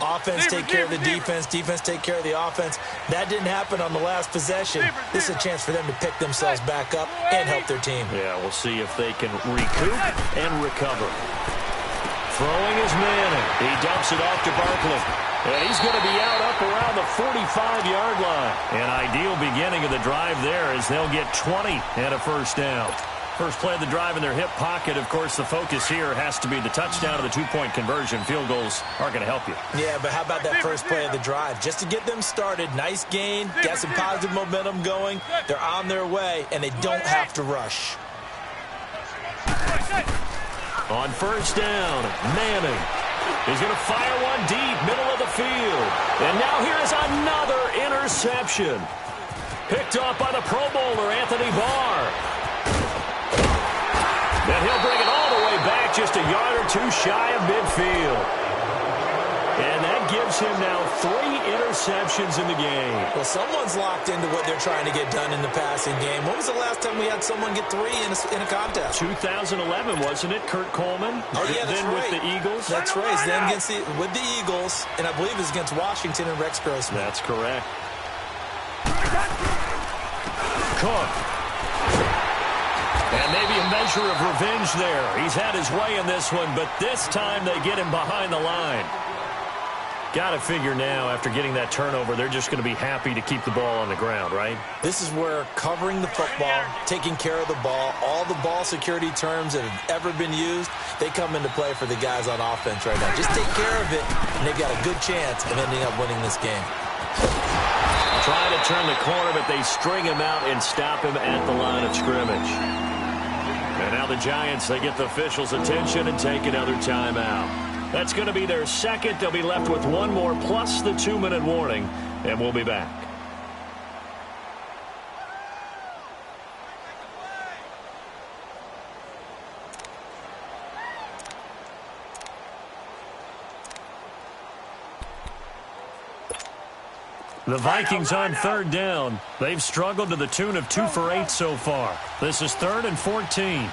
Offense take care of the defense, defense take care of the offense. That didn't happen on the last possession. This is a chance for them to pick themselves back up and help their team. Yeah, we'll see if they can recoup and recover. Throwing is Manning. He dumps it off to Barkley. And he's going to be out up around the 45-yard line. An ideal beginning of the drive there as they'll get 20 and a first down. First play of the drive in their hip pocket. Of course, the focus here has to be the touchdown or the two-point conversion. Field goals aren't going to help you. Yeah, but how about that first play of the drive? Just to get them started, nice gain, got some positive momentum going. They're on their way, and they don't have to rush. On first down, Manning. He's going to fire one deep, middle of the field. And now here's another interception. Picked off by the Pro Bowler, Anthony Barr. And he'll bring it all the way back just a yard or two shy of midfield. And that gives him now 3 interceptions in the game. Well, someone's locked into what they're trying to get done in the passing game. When was the last time we had someone get 3 in a contest? 2011, wasn't it? Kurt Coleman? Oh, yeah, that's then right. with the Eagles? That's right. Then with the Eagles, and I believe it was against Washington and Rex Grossman. That's correct. Cook. And maybe a measure of revenge there. He's had his way in this one, but this time they get him behind the line. Got to figure now, after getting that turnover, they're just going to be happy to keep the ball on the ground, right? This is where covering the football, taking care of the ball, all the ball security terms that have ever been used, they come into play for the guys on offense right now. Just take care of it, and they've got a good chance of ending up winning this game. Trying to turn the corner, but they string him out and stop him at the line of scrimmage. And now the Giants, they get the officials' attention and take another timeout. That's going to be their second. They'll be left with one more plus the 2-minute warning, and we'll be back. The Vikings on third down. They've struggled to the tune of 2 for 8 so far. This is 3rd and 14.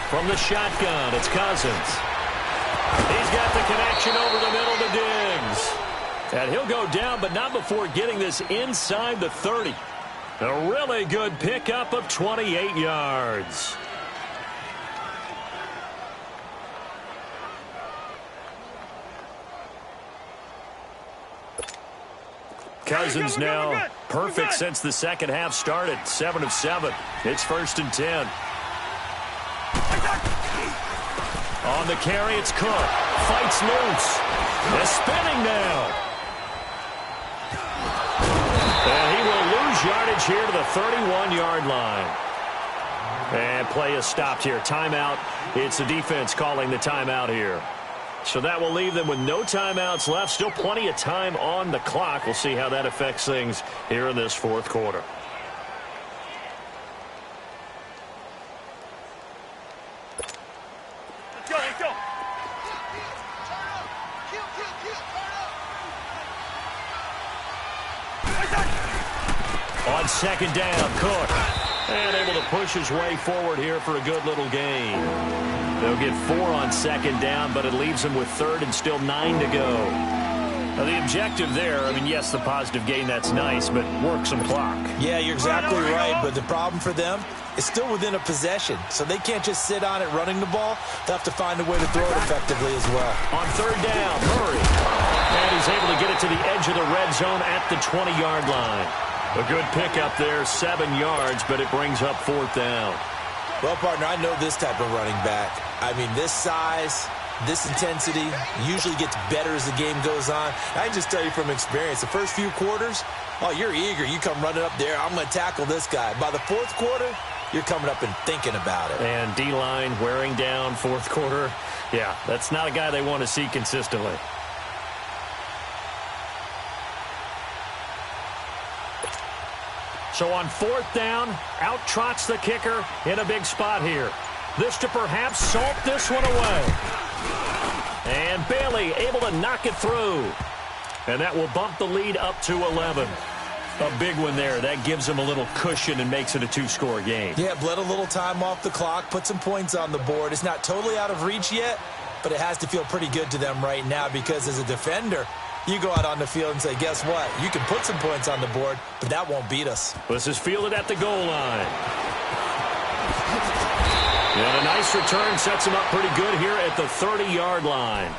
From the shotgun, it's Cousins. He's got the connection over the middle to Diggs. And he'll go down, but not before getting this inside the 30. A really good pickup of 28 yards. Cousins now perfect since the second half started. 7 of 7. It's 1st and 10. On the carry, it's Cook. Fights loose. They're spinning now. And he will lose yardage here to the 31-yard line. And play is stopped here. Timeout. It's the defense calling the timeout here. So that will leave them with no timeouts left. Still plenty of time on the clock. We'll see how that affects things here in this 4th quarter. Let's go. On second down, Cook. And able to push his way forward here for a good little gain. They'll get 4 on second down, but it leaves them with 3rd and still 9 to go. Now, the objective there, I mean, yes, the positive gain, that's nice, but work some clock. Yeah, you're exactly right, but the problem for them is still within a possession, so they can't just sit on it running the ball. They'll have to find a way to throw it effectively as well. On third down, Murray. And he's able to get it to the edge of the red zone at the 20-yard line. A good pickup there, 7 yards, but it brings up 4th down. Well, partner, I know this type of running back. I mean, this size, this intensity usually gets better as the game goes on. I can just tell you from experience, the first few quarters, oh, you're eager. You come running up there, I'm going to tackle this guy. By the 4th quarter, you're coming up and thinking about it. And D-line wearing down 4th quarter. Yeah, that's not a guy they want to see consistently. So on 4th down, out trots the kicker in a big spot here. This to perhaps salt this one away. And Bailey able to knock it through. And that will bump the lead up to 11. A big one there. That gives them a little cushion and makes it a 2-score game. Yeah, bled a little time off the clock, put some points on the board. It's not totally out of reach yet, but it has to feel pretty good to them right now because as a defender, you go out on the field and say, guess what? You can put some points on the board, but that won't beat us. This is fielded at the goal line. And a nice return sets him up pretty good here at the 30-yard line.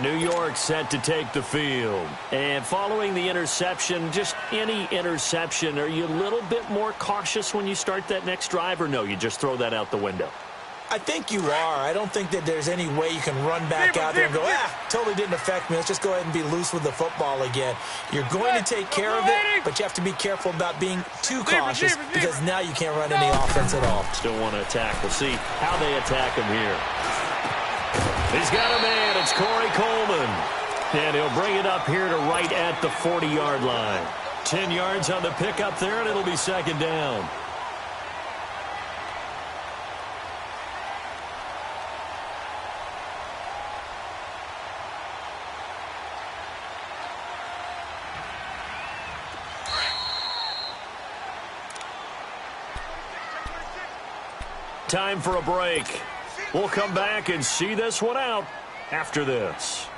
New York set to take the field. And following the interception, just any interception, are you a little bit more cautious when you start that next drive, or no, you just throw that out the window? I think you are. I don't think that there's any way you can run back out there and go, totally didn't affect me. Let's just go ahead and be loose with the football again. You're going to take care of it, but you have to be careful about being too cautious because now you can't run any offense at all. Still want to attack. We'll see how they attack him here. He's got a man. It's Corey Coleman. And he'll bring it up here to right at the 40-yard line. 10 yards on the pickup there, and it'll be 2nd down. Time for a break. We'll come back and see this one out after this.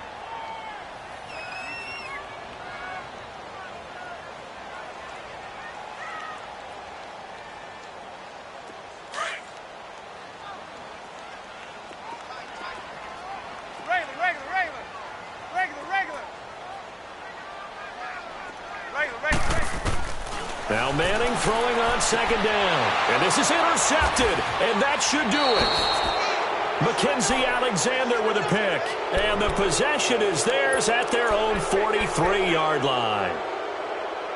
Now Manning throwing on 2nd down. And this is intercepted, and that should do it. Mackenzie Alexander with a pick. And the possession is theirs at their own 43-yard line.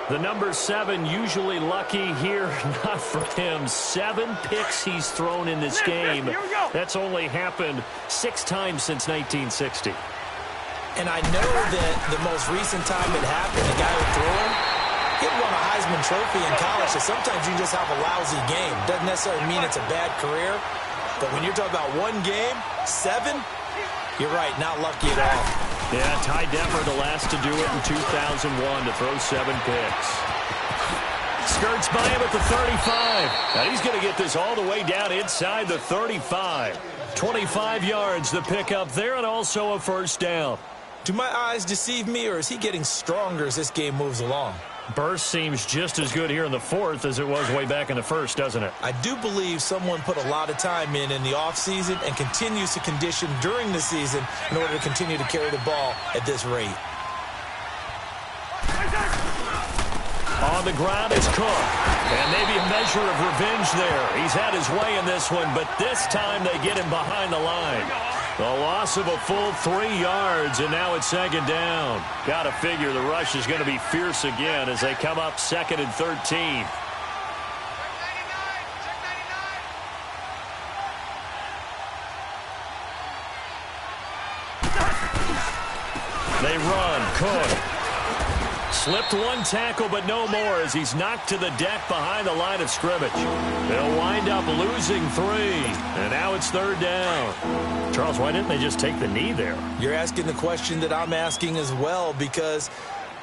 The number 7 usually lucky here. Not for him. 7 picks he's thrown in this game. That's only happened 6 times since 1960. And I know that the most recent time it happened, the guy who threw him, he won a Heisman Trophy in college, so sometimes you just have a lousy game. Doesn't necessarily mean it's a bad career, but when you're talking about one game, 7, you're right, not lucky at all. Yeah, Ty Detmer, the last to do it in 2001, to throw 7 picks. Skirts by him at the 35. Now he's going to get this all the way down inside the 35. 25 yards, the pickup there, and also a 1st down. Do my eyes deceive me, or is he getting stronger as this game moves along? Burst seems just as good here in the 4th as it was way back in the 1st, doesn't it? I do believe someone put a lot of time in the offseason and continues to condition during the season in order to continue to carry the ball at this rate. On the ground is Cook. And maybe a measure of revenge there. He's had his way in this one, but this time they get him behind the line. The loss of a full 3 yards, and now it's 2nd down. Got to figure the rush is going to be fierce again as they come up 2nd and 13. They run. Cook slipped 1 tackle, but no more as he's knocked to the deck behind the line of scrimmage. They'll wind up losing 3, and now it's 3rd down. Charles, why didn't they just take the knee there? You're asking the question that I'm asking as well, because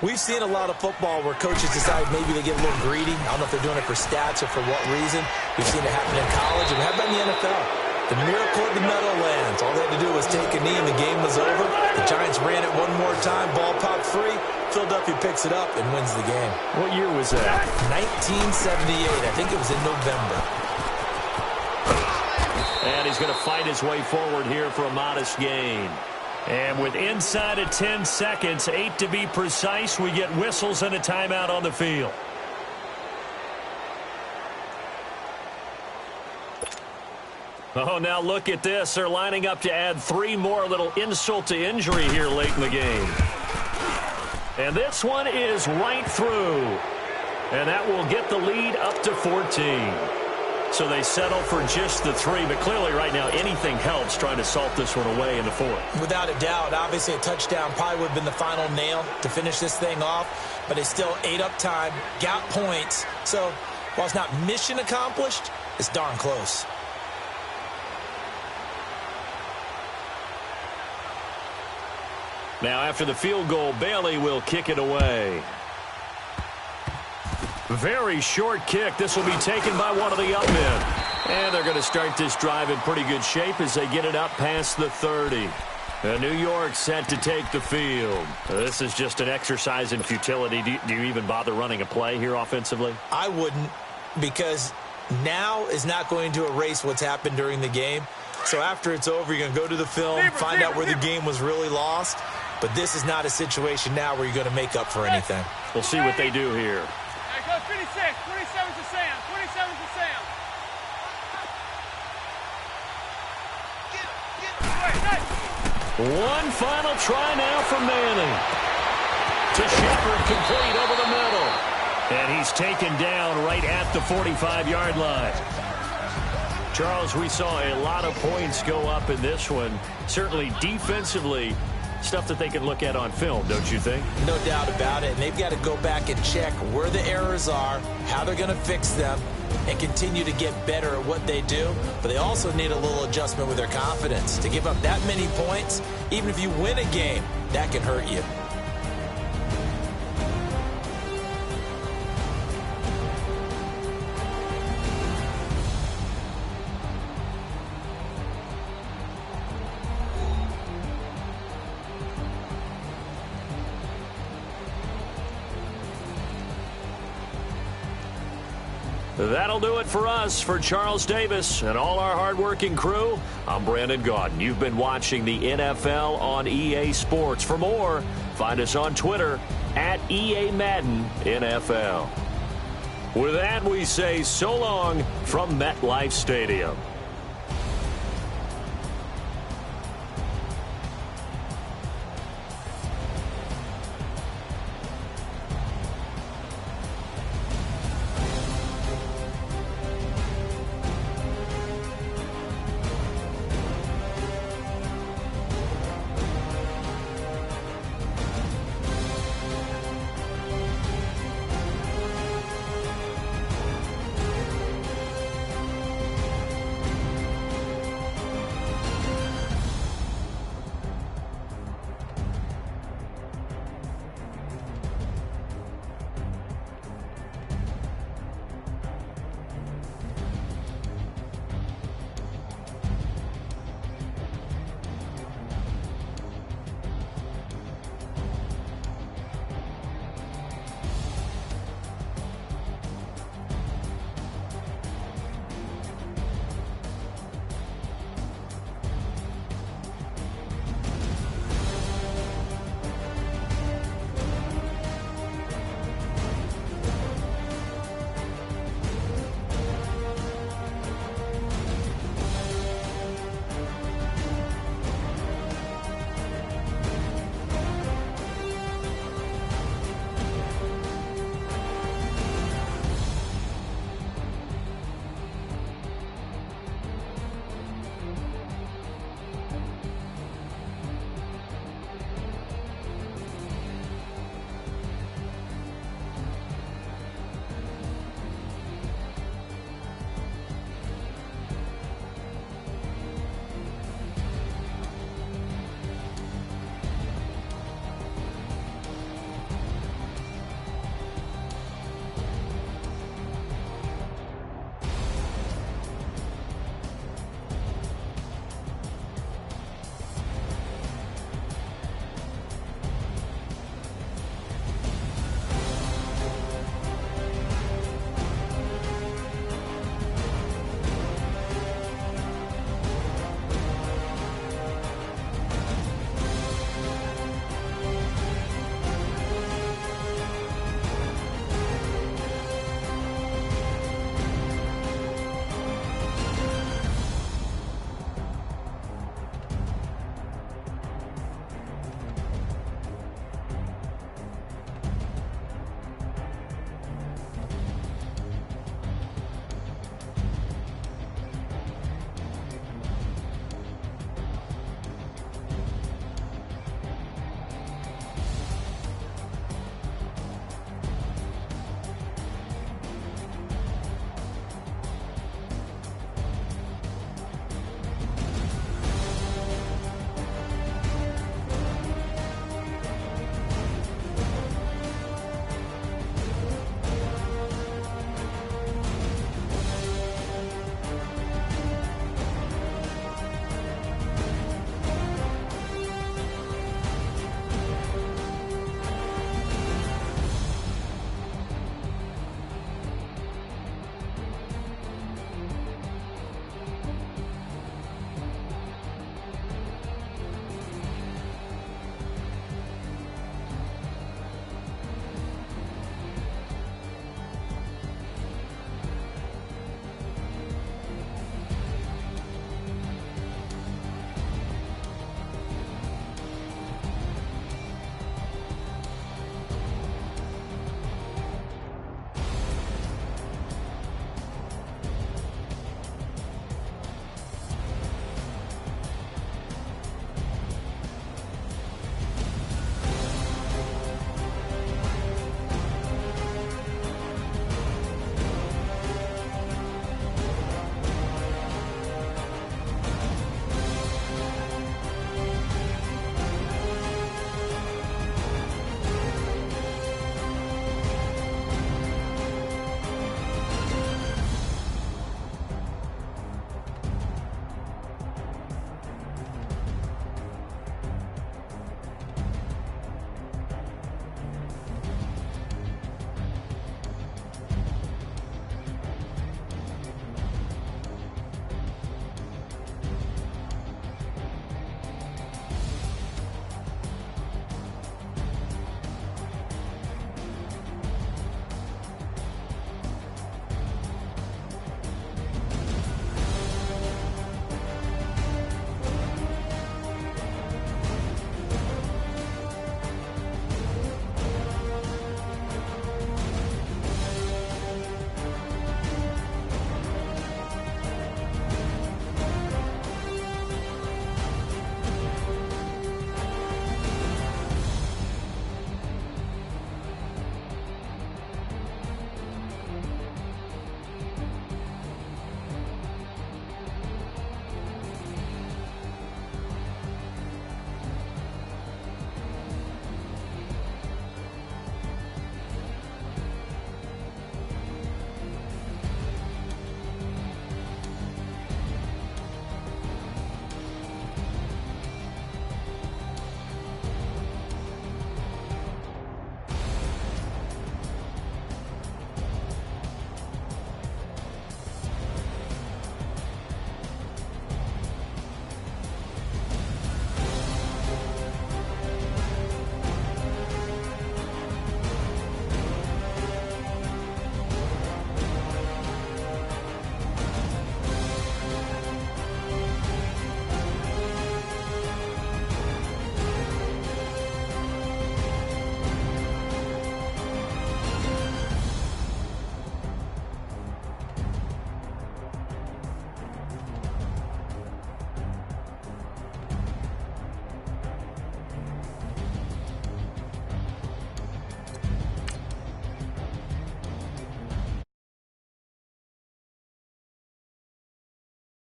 we've seen a lot of football where coaches decide maybe they get a little greedy. I don't know if they're doing it for stats or for what reason. We've seen it happen in college, and we have been in the NFL. The miracle of the Meadowlands. All they had to do was take a knee, and the game was over. The Giants ran it one more time. Ball popped free. Philadelphia picks it up and wins the game. What year was that? 1978. I think it was in November. And he's going to fight his way forward here for a modest gain. And with inside of 10 seconds, 8 to be precise, we get whistles and a timeout on the field. Oh, now look at this. They're lining up to add 3 more, little insult to injury here late in the game. And this one is right through. And that will get the lead up to 14. So they settle for just the 3, but clearly right now anything helps trying to salt this one away in the 4th. Without a doubt, obviously a touchdown probably would have been the final nail to finish this thing off, but it's still ate up time, got points. So while it's not mission accomplished, it's darn close. Now after the field goal, Bailey will kick it away. Very short kick. This will be taken by one of the up men. And they're going to start this drive in pretty good shape as they get it up past the 30. And New York set to take the field. This is just an exercise in futility. Do you even bother running a play here offensively? I wouldn't, because now is not going to erase what's happened during the game. So after it's over, you're going to go to the film, find out where the game was really lost. But this is not a situation now where you're going to make up for anything. We'll see what they do here. There goes 56. 27 to Sam. 27 to Sam. One final try now for Manning. To Shepard, complete over the middle. And he's taken down right at the 45-yard line. Charles, we saw a lot of points go up in this one. Certainly defensively, stuff that they can look at on film, don't you think? No doubt about it. And they've got to go back and check where the errors are, how they're going to fix them, and continue to get better at what they do. But they also need a little adjustment with their confidence. To give up that many points, even if you win a game, that can hurt you. That'll do it for us. For Charles Davis and all our hardworking crew, I'm Brandon Gaudin. You've been watching the NFL on EA Sports. For more, find us on Twitter at EA Madden NFL. With that, we say so long from MetLife Stadium.